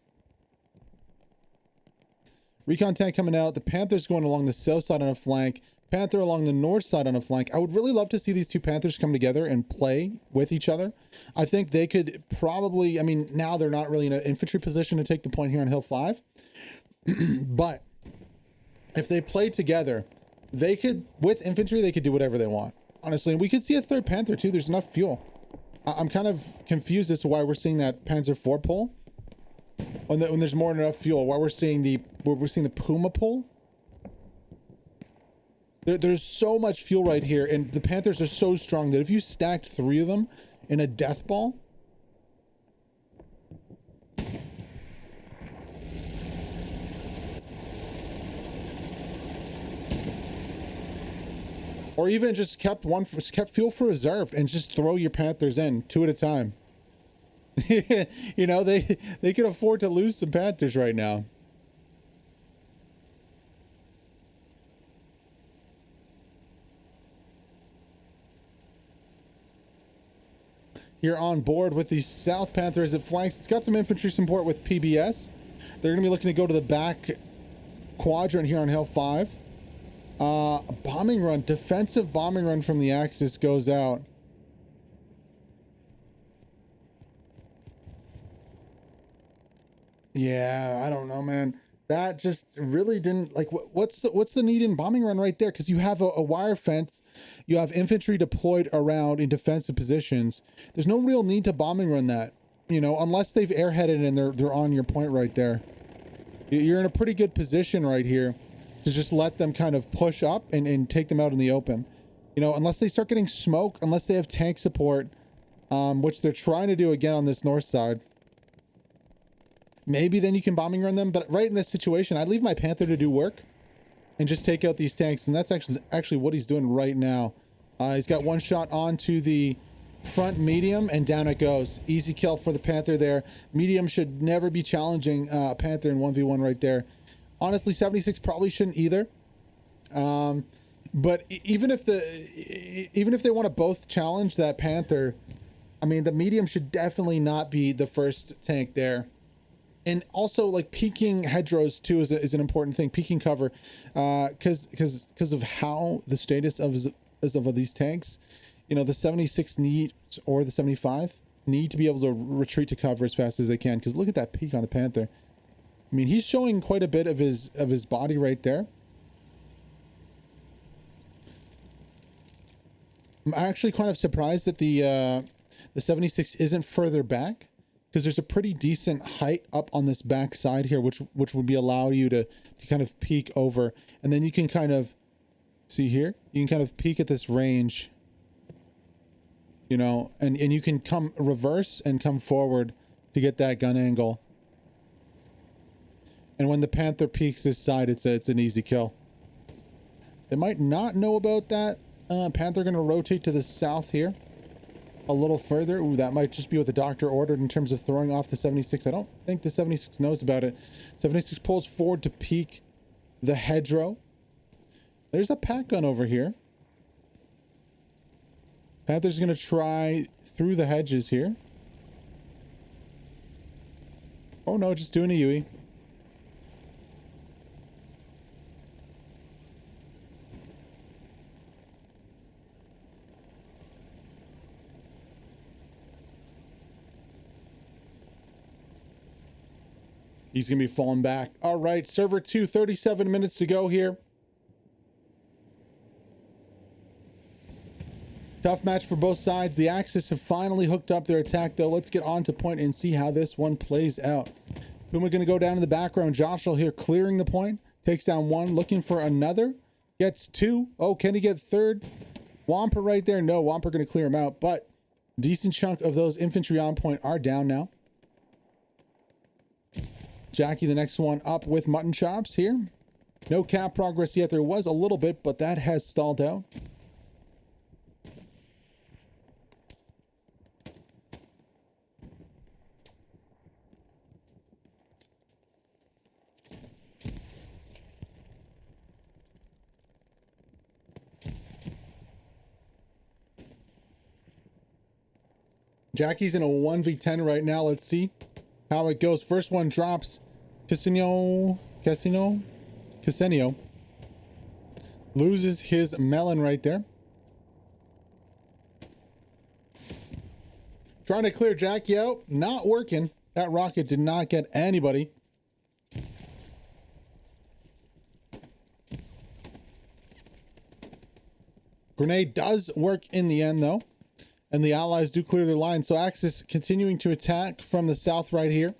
S1: tank coming out. The Panther's going along the south side on a flank. Panther along the north side on a flank. I would really love to see these two Panthers come together and play with each other. I think they could probably, I mean, now they're not really in an infantry position to take the point here on Hill 5. But if they play together, they could, with infantry, they could do whatever they want. Honestly, we could see a third Panther too. There's enough fuel. I'm kind of confused as to why we're seeing that Panzer IV pull when there's more than enough fuel. Why we're seeing the Puma pull. There's so much fuel right here, and the Panthers are so strong that if you stacked 3 of them in a death ball, or even just kept fuel for reserve and just throw your Panthers in 2 at a time. You know, they can afford to lose some Panthers right now. Here on board with the South Panther as it flanks. It's got some infantry support with PBS. They're going to be looking to go to the back quadrant here on Hill 5. A bombing run, defensive bombing run from the Axis goes out. Yeah, I don't know, man. That just really didn't, like, what's the need in bombing run right there? Because you have a wire fence, you have infantry deployed around in defensive positions. There's no real need to bombing run that, you know, unless they've airheaded and they're on your point right there. You're in a pretty good position right here to just let them kind of push up and take them out in the open. You know, unless they start getting smoke, unless they have tank support, which they're trying to do again on this north side. Maybe then you can bombing run them, but right in this situation, I'd leave my Panther to do work and just take out these tanks, and that's actually what he's doing right now. He's got one shot onto the front medium, and down it goes. Easy kill for the Panther there. Medium should never be challenging Panther in 1v1 right there. Honestly, 76 probably shouldn't either. But even if they want to both challenge that Panther, I mean, the medium should definitely not be the first tank there. And also, like, peeking hedgerows too is an important thing. Peeking cover, because of how the status of these tanks, you know, the 76 needs, or the 75 need to be able to retreat to cover as fast as they can. Because look at that peek on the Panther. I mean, he's showing quite a bit of his body right there. I'm actually kind of surprised that the 76 isn't further back, because there's a pretty decent height up on this back side here, which would be allow you to kind of peek over, and then you can kind of see here, you can kind of peek at this range, you know, and you can come reverse and come forward to get that gun angle. And when the Panther peeks this side, it's an easy kill. They might not know about that. Panther going to rotate to the south here a little further. Ooh, that might just be what the doctor ordered in terms of throwing off the 76. I don't think the 76 knows about it. 76 pulls forward to peek the hedgerow. There's a pack gun over here. Panther's going to try through the hedges here. Oh no, just doing a Yui. He's going to be falling back. All right, server 2, 37 minutes to go here. Tough match for both sides. The Axis have finally hooked up their attack, though. Let's get on to point and see how this one plays out. Puma going to go down in the background. Joshua here clearing the point. Takes down one, looking for another. Gets two. Oh, can he get third? Wampa right there. No, Wampa going to clear him out, but decent chunk of those infantry on point are down now. Jackie, the next one up with mutton chops here. No cap progress yet. There was a little bit, but that has stalled out. Jackie's in a 1v10 right now. Let's see how it goes. First one drops. Casenio loses his melon right there. Trying to clear Jackie out. Not working. That rocket did not get anybody. Grenade does work in the end, though. And the Allies do clear their line. So Axis continuing to attack from the south right here.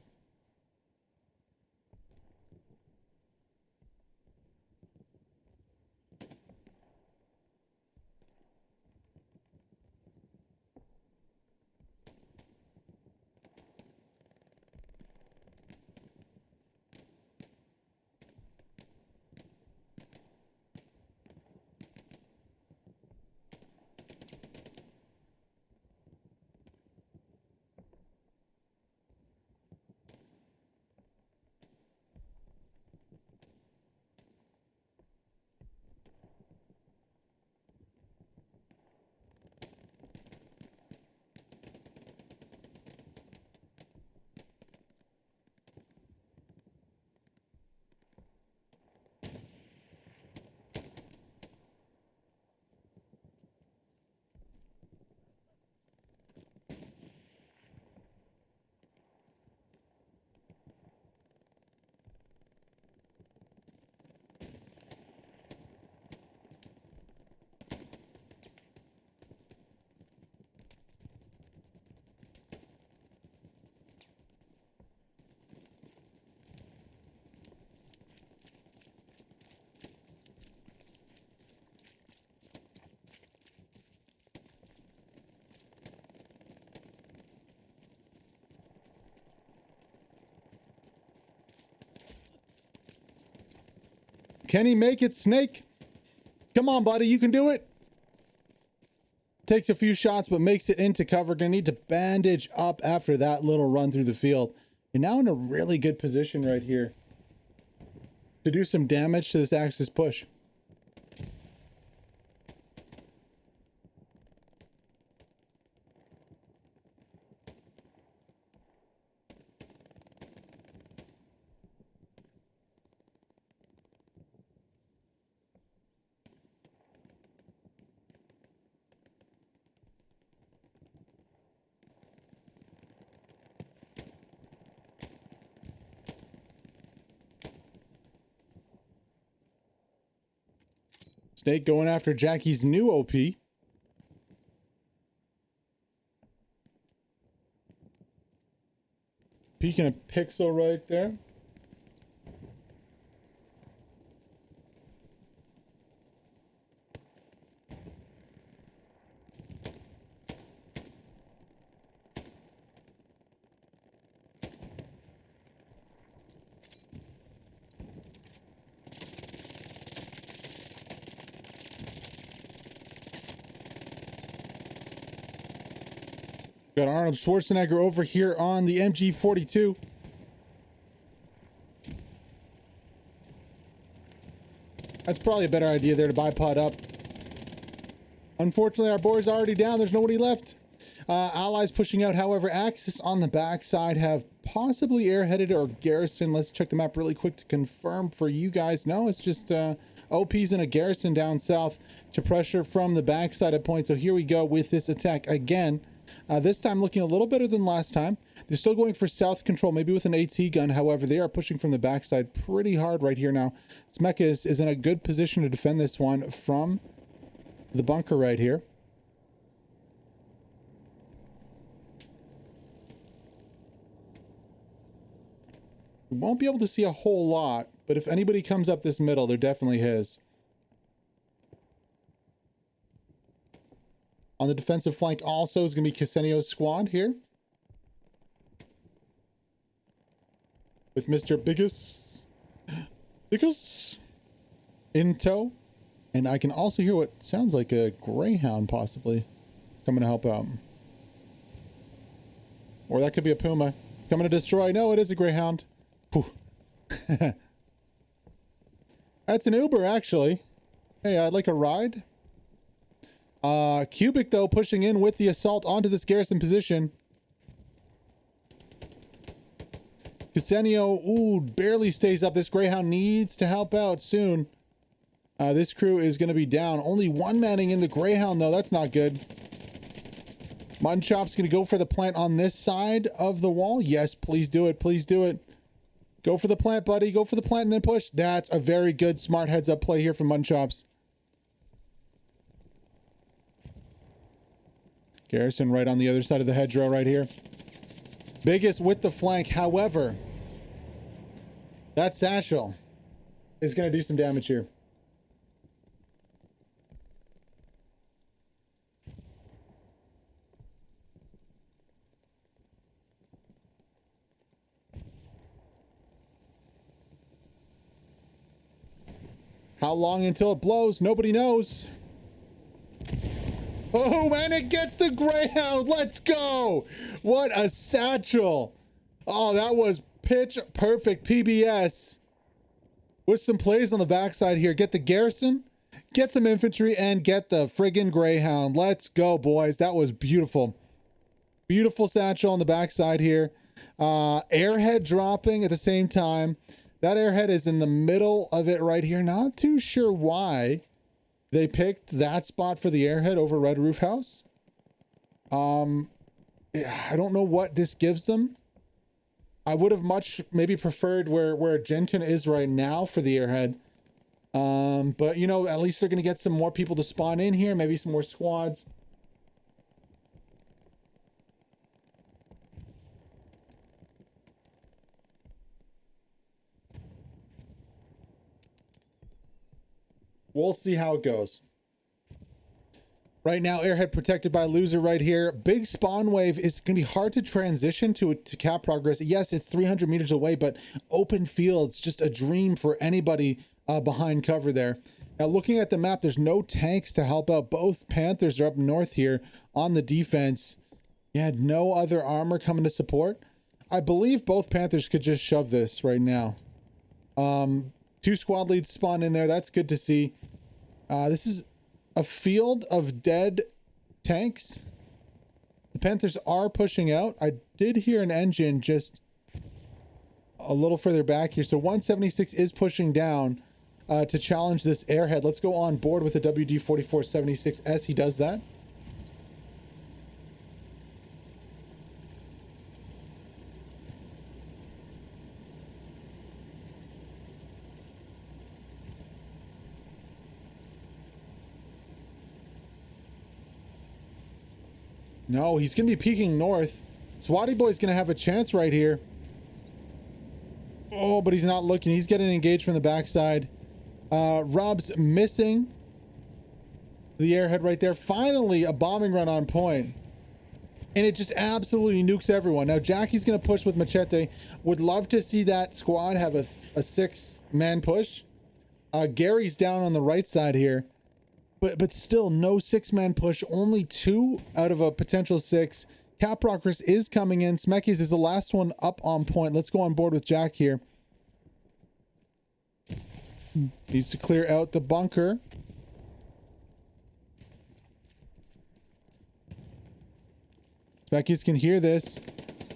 S1: Can he make it, Snake? Come on, buddy. You can do it. Takes a few shots, but makes it into cover. Gonna need to bandage up after that little run through the field. You're now in a really good position right here to do some damage to this Axis push. Snake going after Jackie's new OP. Peeking a pixel right there. Got Arnold Schwarzenegger over here on the MG42. That's probably a better idea there to bipod up. Unfortunately, our boy's already down. There's nobody left. Allies pushing out. However, Axis on the backside have possibly airheaded or garrison. Let's check the map really quick to confirm for you guys. No, it's just OPs and a garrison down south to pressure from the backside of point. So here we go with this attack again. This time looking a little better than last time. They're still going for south control, maybe with an AT gun. However, they are pushing from the backside pretty hard right here now. Smekis is in a good position to defend this one from the bunker right here. We won't be able to see a whole lot, but if anybody comes up this middle, they're definitely his. On the defensive flank also is going to be Casenio's squad here. With Mr. Biggest in tow. And I can also hear what sounds like a Greyhound possibly coming to help out. Or that could be a Puma coming to destroy. No, it is a Greyhound. That's an Uber, actually. Hey, I'd like a ride. Cubic, though, pushing in with the assault onto this garrison position. Casenio, ooh, barely stays up. This Greyhound needs to help out soon. This crew is going to be down. Only one manning in the Greyhound, though. That's not good. Munchop's going to go for the plant on this side of the wall. Yes, please do it. Please do it. Go for the plant, buddy. Go for the plant and then push. That's a very good, smart heads-up play here from Munchops. Garrison right on the other side of the hedgerow right here. Biggest with the flank. However, that satchel is going to do some damage here. How long until it blows? Nobody knows. Oh, and it gets the Greyhound. Let's go. What a satchel. Oh, that was pitch perfect PBS. With some plays on the backside here. Get the garrison, get some infantry, and get the friggin' Greyhound. Let's go, boys. That was beautiful. Beautiful satchel on the backside here. Airhead dropping at the same time. That airhead is in the middle of it right here. Not too sure why they picked that spot for the airhead over Red Roof House. I don't know what this gives them. I would have much maybe preferred where Genton is right now for the airhead. But, you know, at least they're going to get some more people to spawn in here. Maybe some more squads. We'll see how it goes. Right now, airhead protected by loser right here. Big spawn wave is going to be hard to transition to cap progress. Yes, it's 300 meters away, but open fields, just a dream for anybody behind cover there. Now, looking at the map, there's no tanks to help out. Both Panthers are up north here on the defense. You had no other armor coming to support. I believe both Panthers could just shove this right now. 2 squad leads spawn in there. That's good to see. This is a field of dead tanks. The Panthers are pushing out. I did hear an engine just a little further back here. So 176 is pushing down to challenge this airhead. Let's go on board with the WD-4476 as he does that. No, he's going to be peeking north. Swatty Boy's going to have a chance right here. Oh, but he's not looking. He's getting engaged from the backside. Rob's missing the airhead right there. Finally, a bombing run on point. And it just absolutely nukes everyone. Now, Jackie's going to push with Machete. Would love to see that squad have a 6-man push. Gary's down on the right side here. But still, no 6-man push. Only 2 out of a potential 6. Cap Progress is coming in. Smekies is the last one up on point. Let's go on board with Jack here. Needs to clear out the bunker. Smekies can hear this.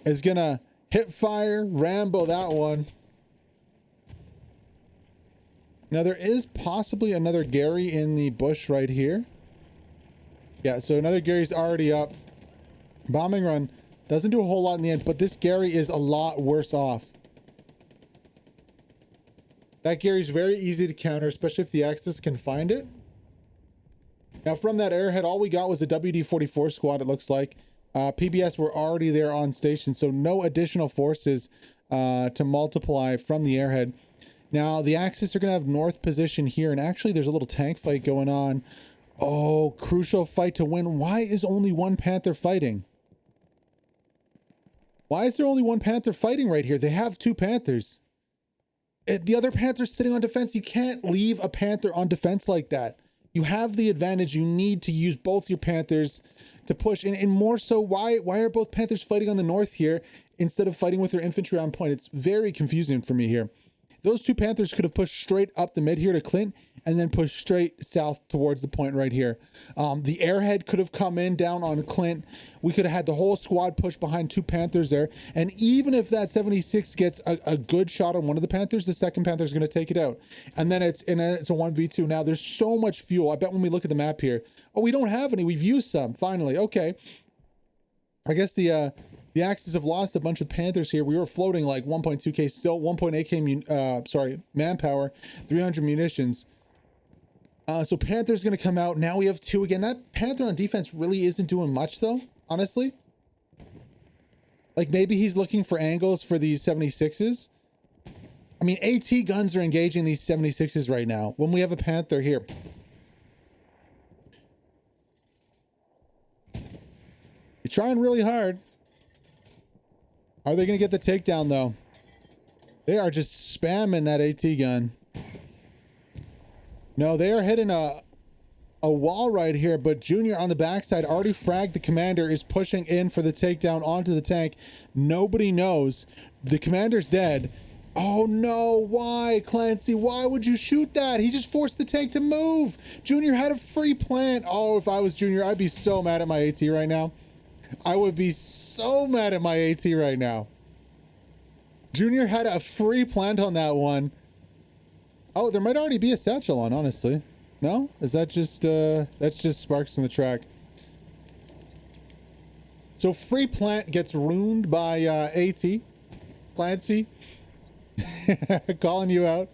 S1: Is going to hit fire. Rambo that one. Now, there is possibly another Gary in the bush right here. Yeah, so another Gary's already up. Bombing run Doesn't do a whole lot in the end, but this Gary is a lot worse off. That Gary's very easy to counter, especially if the Axis can find it. Now from that airhead, all we got was a WD-44 squad, it looks like. PBS were already there on station, so no additional forces to multiply from the airhead. Now the Axis are going to have north position here, and actually there's a little tank fight going on. Oh, crucial fight to win. Why is only one Panther fighting? Why is there only one Panther fighting right here? They have two Panthers. The other Panther's sitting on defense. You can't leave a Panther on defense like that. You have the advantage. You need to use both your Panthers to push. And more so, why are both Panthers fighting on the north here instead of fighting with their infantry on point? It's very confusing for me here. Those two Panthers could have pushed straight up the mid here to Clint and then pushed straight south towards the point right here. The airhead could have come in down on Clint. We could have had the whole squad push behind two Panthers there. And even if that 76 gets a good shot on one of the Panthers, the second Panther is going to take it out. And then it's a 1v2. Now there's so much fuel. I bet when we look at the map here, oh, we don't have any. We've used some finally. Okay. I guess the Axis have lost a bunch of Panthers here. We were floating like 1.2k, still 1.8k manpower, 300 munitions. So Panther's going to come out. Now we have two again. That Panther on defense really isn't doing much though, honestly. Like maybe he's looking for angles for these 76s. I mean, AT guns are engaging these 76s right now when we have a Panther here. You're trying really hard. Are they going to get the takedown, though? They are just spamming that AT gun. No, they are hitting a wall right here, but Junior on the backside already fragged the commander, is pushing in for the takedown onto the tank. Nobody knows. The commander's dead. Oh, no. Why, Clancy? Why would you shoot that? He just forced the tank to move. Junior had a free plant. Oh, if I was Junior, I'd be so mad at my AT right now. I would be so mad at my AT right now. Junior had a free plant on that one. Oh, there might already be a satchel on, honestly. No? Is that just, that's just sparks in the track. So free plant gets ruined by, AT. Clancy. Calling you out.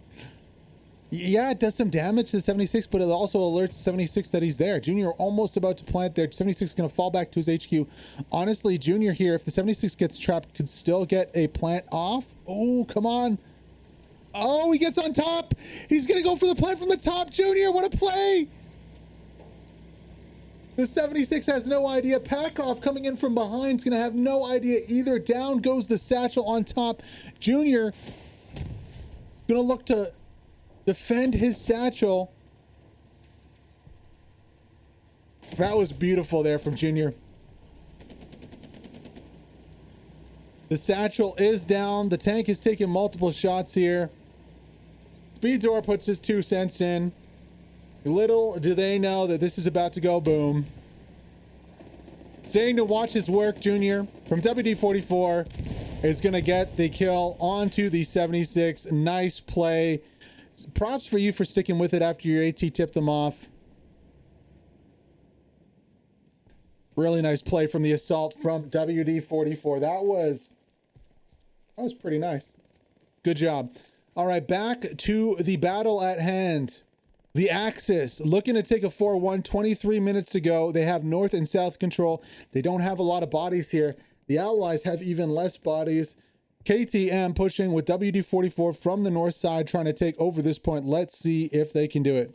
S1: Yeah, it does some damage to the 76, but it also alerts the 76 that he's there. Junior almost about to plant there. 76 is going to fall back to his HQ. Honestly, Junior here, if the 76 gets trapped, could still get a plant off. Oh, come on. Oh, he gets on top. He's going to go for the plant from the top. Junior, what a play. The 76 has no idea. Packoff coming in from behind is going to have no idea either. Down goes the satchel on top. Junior going to look to defend his satchel. That was beautiful there from Junior. The satchel is down. The tank is taking multiple shots here. Speedzor puts his 2 cents in. Little do they know that this is about to go boom. Staying to watch his work, Junior from WD-44 is going to get the kill onto the 76. Nice play. Props for you for sticking with it after your AT tipped them off. Really nice play from the assault from WD-44. That was pretty nice. Good job. All right, back to the battle at hand. The Axis looking to take a 4-1, 23 minutes to go. They have north and south control. They don't have a lot of bodies here. The Allies have even less bodies. KTM pushing with WD-44 from the north side, trying to take over this point. Let's see if they can do it.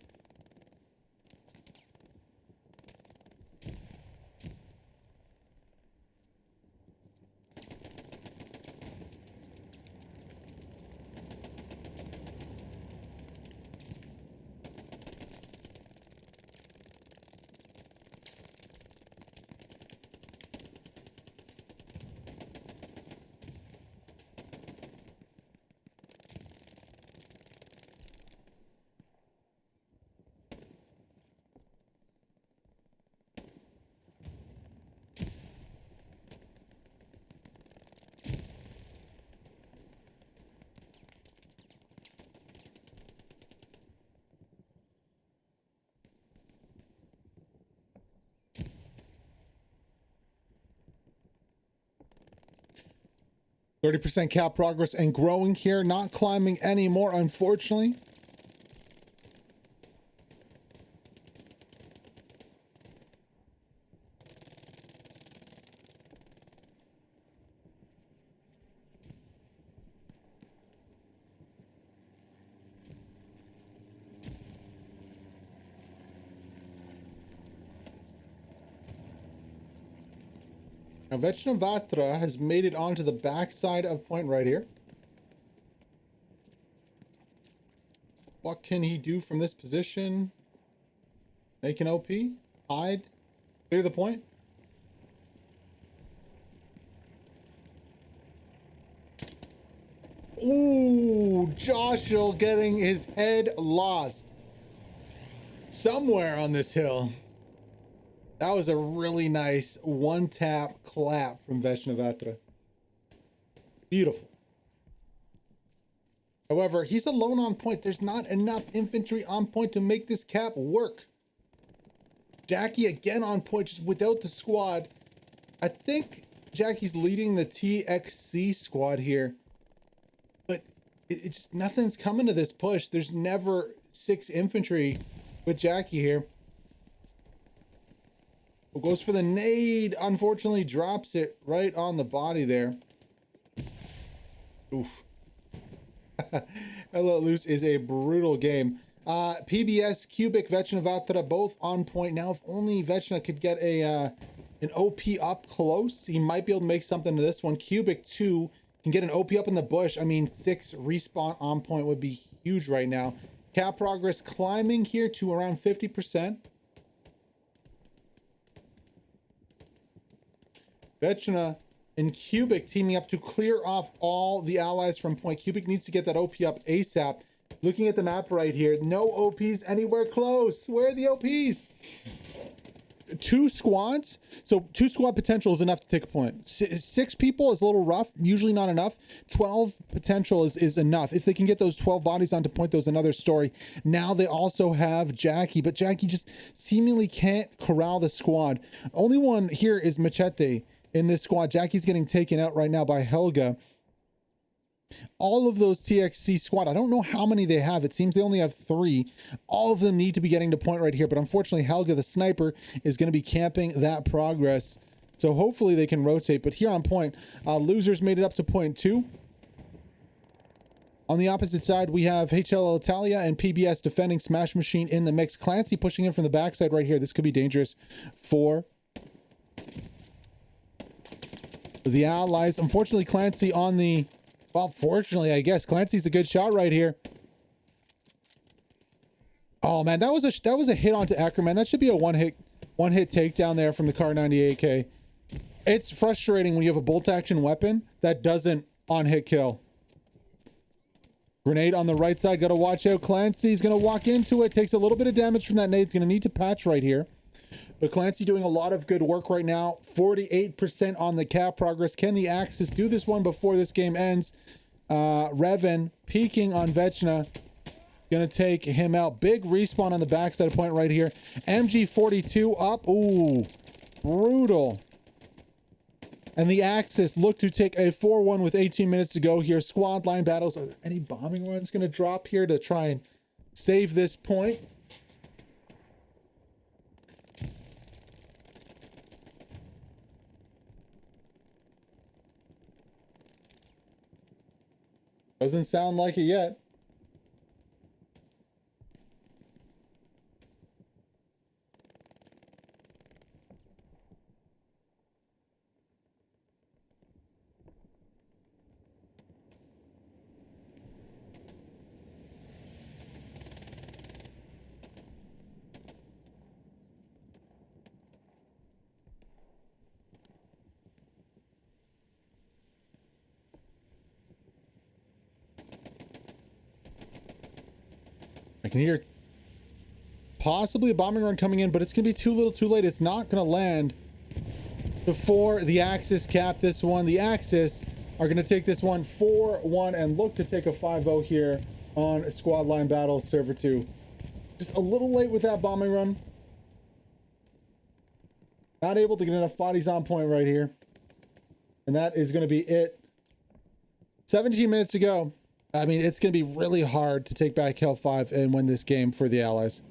S1: 30% cap progress and growing here, not climbing anymore, unfortunately. Now, Vechnavatra has made it onto the backside of point right here. What can he do from this position? Make an OP? Hide? Clear the point? Ooh, Joshua getting his head lost somewhere on this hill. That was a really nice one-tap clap from Vechnavatra. Beautiful. However, he's alone on point. There's not enough infantry on point to make this cap work. Jackie again on point, just without the squad. I think Jackie's leading the TXC squad here. But it just, nothing's coming to this push. There's never 6 infantry with Jackie here. Goes for the nade, unfortunately drops it right on the body there. Oof. Let Loose is a brutal game. PBS, Cubic, Vechnavatra both on point now. If only Vechna could get an OP up close, he might be able to make something to this one. Cubic 2 can get an OP up in the bush. I mean, 6 respawn on point would be huge right now. Cap progress climbing here to around 50%. Vechna and Cubic teaming up to clear off all the allies from point. Cubic needs to get that OP up ASAP. Looking at the map right here, no OPs anywhere close. Where are the OPs? 2 squads. So 2 squad potential is enough to take a point. 6 people is a little rough, usually not enough. 12 potential is enough. If they can get those 12 bodies onto point, there's another story. Now they also have Jackie, but Jackie just seemingly can't corral the squad. Only one here is Machete in this squad. Jackie's getting taken out right now by Helga. All of those TXC squad, I don't know how many they have. It seems they only have 3. All of them need to be getting to point right here, but unfortunately Helga, the sniper, is going to be camping that progress. So hopefully they can rotate, but here on point, losers made it up to point 2. On the opposite side, we have HL Italia and PBS defending Smash Machine in the mix. Clancy pushing in from the backside right here. This could be dangerous for the allies. Unfortunately, Clancy on the... Well, fortunately, I guess Clancy's a good shot right here. Oh man, that was a hit onto Ackerman. That should be a one hit takedown there from the Kar 98K. It's frustrating when you have a bolt action weapon that doesn't on hit kill. Grenade on the right side. Got to watch out. Clancy's going to walk into it. Takes a little bit of damage from that nade. He's going to need to patch right here. But Clancy doing a lot of good work right now. 48% on the cap progress. Can the Axis do this one before this game ends? Revan peeking on Vechna. Gonna take him out. Big respawn on the backside of point right here. MG42 up. Ooh, brutal. And the Axis look to take a 4-1 with 18 minutes to go here. Squad line battles. Are there any bombing runs gonna drop here to try and save this point? Doesn't sound like it yet. I can hear possibly a bombing run coming in, but it's going to be too little too late. It's not going to land before the Axis cap this one. The Axis are going to take this one 4-1 and look to take a 5-0 here on Squad Line Battles Server 2. Just a little late with that bombing run. Not able to get enough bodies on point right here. And that is going to be it 17 minutes to go. I mean, it's going to be really hard to take back Hill 5 and win this game for the Allies.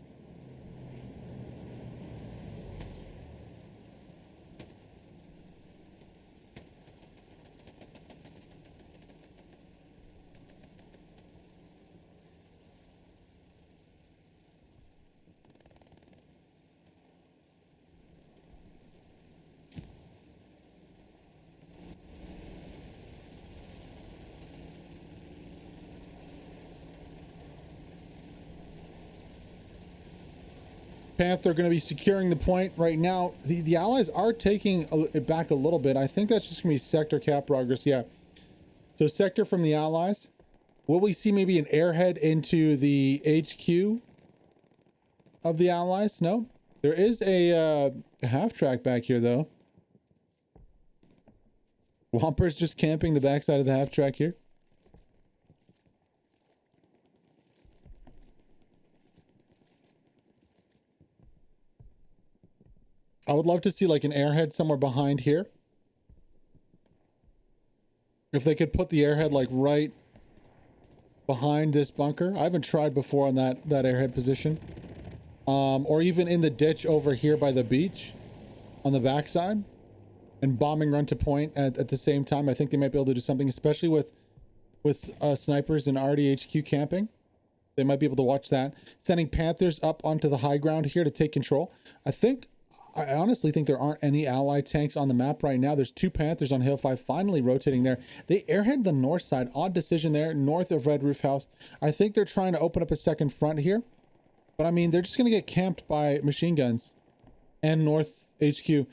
S1: Panther going to be securing the point right now. The Allies are taking it back a little bit. I think that's just going to be sector cap progress. Yeah. So sector from the Allies. Will we see maybe an airhead into the HQ of the Allies? No. There is a half track back here, though. Whomper's just camping the backside of the half track here. I would love to see like an airhead somewhere behind here. If they could put the airhead like right behind this bunker. I haven't tried before on that airhead position. Or even in the ditch over here by the beach on the backside and bombing run to point at the same time. I think they might be able to do something, especially with snipers and RDHQ camping. They might be able to watch that. Sending Panthers up onto the high ground here to take control. I honestly think there aren't any Allied tanks on the map right now. There's 2 Panthers on Hill 5 finally rotating there. They airhead the north side. Odd decision there, north of Red Roof House. I think they're trying to open up a second front here. But I mean, they're just going to get camped by machine guns and North HQ.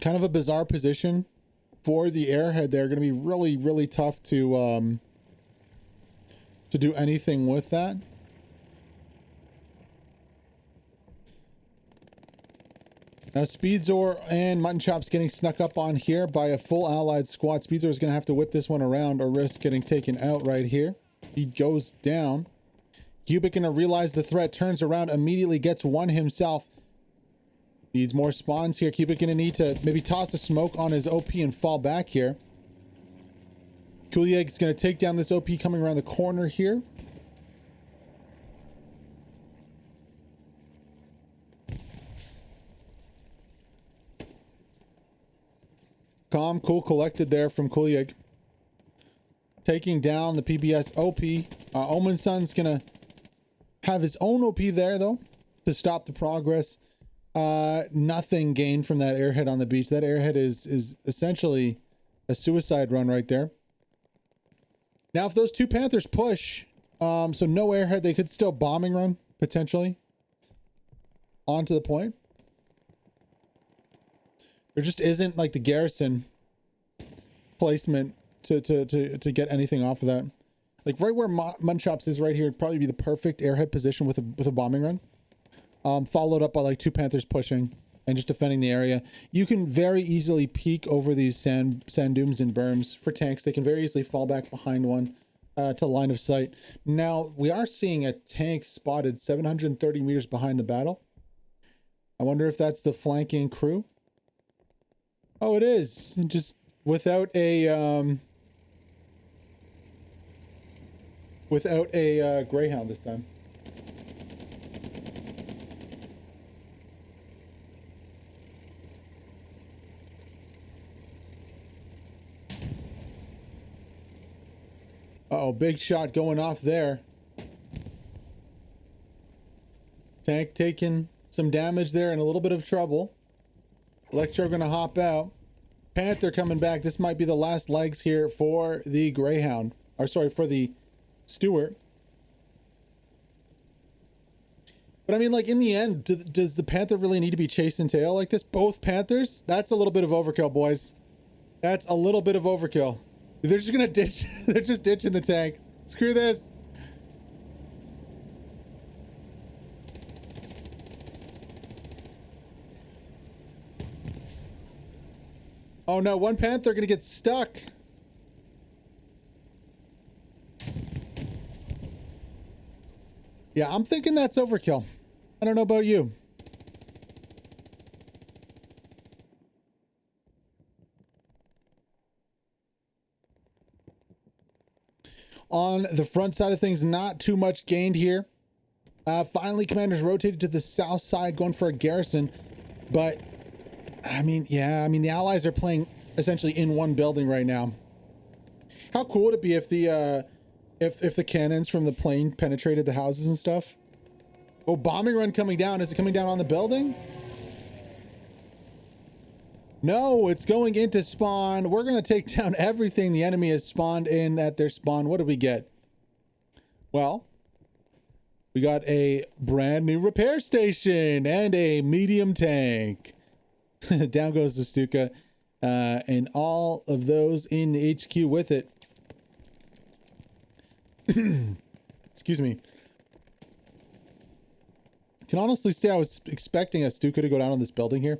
S1: Kind of a bizarre position for the airhead. They're going to be really, really tough to do anything with that. Now, Speedzor and Mutton Chops getting snuck up on here by a full Allied squad. Speedzor is going to have to whip this one around or risk getting taken out right here. He goes down. Cubic going to realize the threat, turns around, immediately gets one himself. Needs more spawns here. Cubic going to need to maybe toss a smoke on his OP and fall back here. Kulieg's going to take down this OP coming around the corner here. Calm, cool, collected there from Kulieg. Taking down the PBS OP. Omen Sun's gonna have his own OP there, though, to stop the progress. Nothing gained from that airhead on the beach. That airhead is essentially a suicide run right there. Now, if those 2 Panthers push, so no airhead, they could still bombing run, potentially, onto the point. There just isn't like the garrison placement to get anything off of that. Like right where Mutton Chops is right here, would probably be the perfect airhead position with a bombing run. Followed up by like 2 Panthers pushing and just defending the area. You can very easily peek over these sand dunes and berms for tanks. They can very easily fall back behind one to line of sight. Now we are seeing a tank spotted 730 meters behind the battle. I wonder if that's the flanking crew. Oh, it is. Just without a Greyhound this time. Uh-oh, big shot going off there. Tank taking some damage there and a little bit of trouble. Electro gonna hop out. Panther coming back. This might be the last legs here for the Greyhound. Or sorry, for the Stewart. But I mean, like, in the end, does the Panther really need to be chasing tail like this? Both Panthers? That's a little bit of overkill, boys. That's a little bit of overkill. They're just gonna ditch. They're just ditching the tank. Screw this. Oh no, 1 Panther gonna get stuck. Yeah, I'm thinking that's overkill. I don't know about you. On the front side of things, not too much gained here. Finally, commanders rotated to the south side, going for a garrison. But, I mean, yeah, I mean, the allies are playing essentially in one building right now. How cool would it be if the cannons from the plane penetrated the houses and stuff? Oh, bombing run coming down. Is it coming down on the building? No, it's going into spawn. We're going to take down everything the enemy has spawned in at their spawn. What do we get? Well, we got a brand new repair station and a medium tank. Down goes the Stuka. And all of those in HQ with it. Excuse me. I can honestly say I was expecting a Stuka to go down on this building here.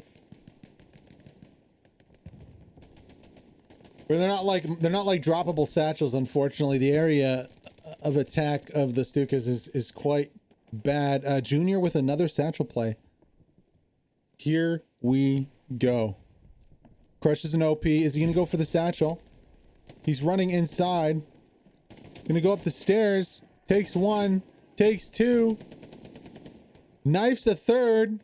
S1: Where they're not like droppable satchels, unfortunately. The area of attack of the Stukas is quite bad. Junior with another satchel play. Here we go. Crushes an OP. Is he gonna go for the satchel? He's running inside. Gonna go up the stairs. Takes one. Takes two. Knifes a third.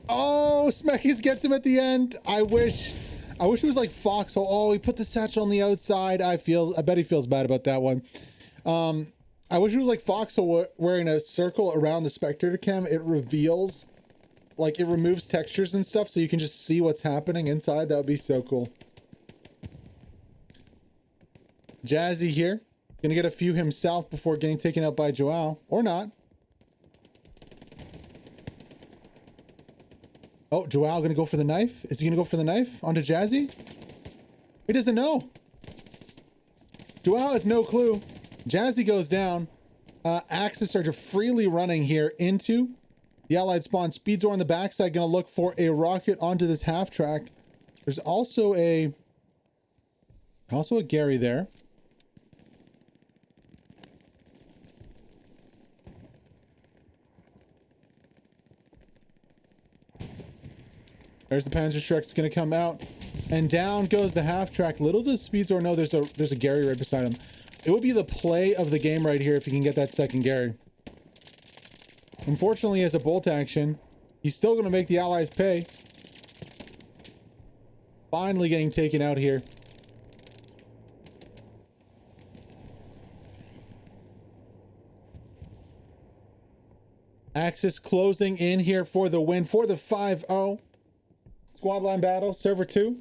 S1: Oh, Smeckis gets him at the end. I wish it was like Foxhole. Oh, he put the satchel on the outside. I bet he feels bad about that one. I wish it was like Foxhole wearing a circle around the spectator cam. It reveals, like, it removes textures and stuff so you can just see what's happening inside. That would be so cool. Jazzy here. Gonna get a few himself before getting taken out by Joao. Or not. Oh, Joao gonna go for the knife? Is he gonna go for the knife onto Jazzy? He doesn't know. Joao has no clue. Jazzy goes down. Axis are freely running here into the allied spawn. Speedzor on the backside gonna look for a rocket onto this half track. There's also a Gary there. There's the Panzer Shrek's gonna come out, and down goes the half track. Little does Speedzor know there's a Gary right beside him. It would be the play of the game right here if he can get that second Gary. Unfortunately, as a bolt action, he's still gonna make the allies pay. Finally getting taken out here. Axis closing in here for the win, for the 5-0. Squad line battle, server 2.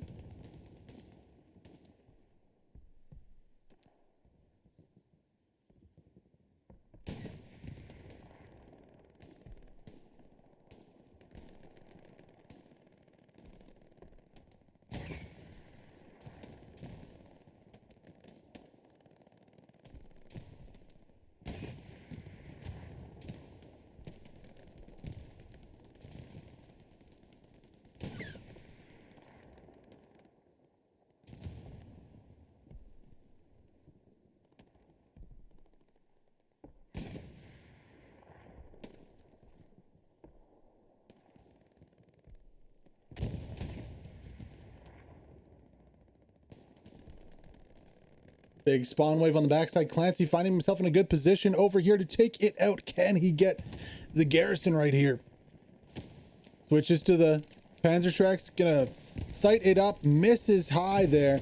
S1: Big spawn wave on the backside. Clancy finding himself in a good position over here to take it out. Can he get the garrison right here? Switches to the Panzer Shrek's gonna sight it up. Misses high there.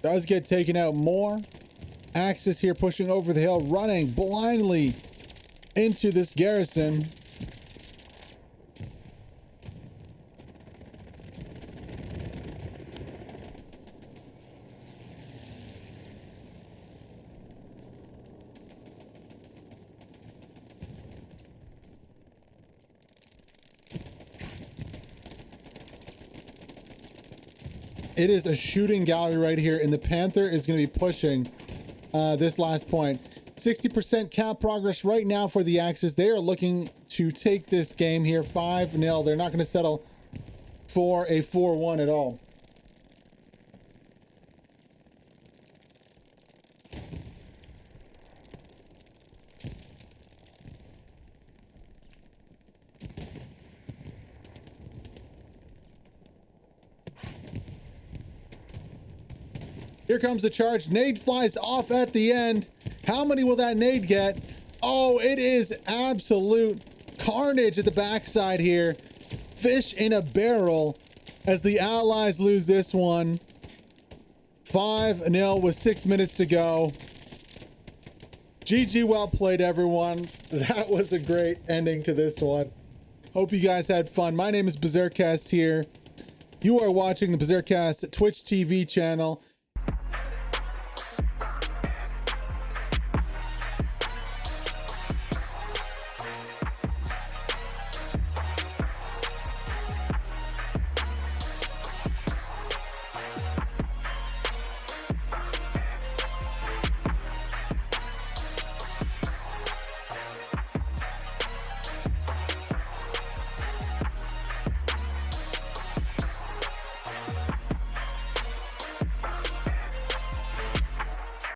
S1: Does get taken out more. Axis here pushing over the hill, running blindly into this garrison. It is a shooting gallery right here, and the Panther is going to be pushing this last point. 60% cap progress right now for the Axis. They are looking to take this game here 5-0. They're not going to settle for a 4-1 at all. Here comes the charge. Nade flies off at the end. How many will that nade get? Oh, it is absolute carnage at the backside here. Fish in a barrel as the Allies lose this one. 5-0 with 6 minutes to go. GG, well played, everyone. That was a great ending to this one. Hope you guys had fun. My name is BERSERKASTS here. You are watching the BERSERKASTS Twitch TV channel.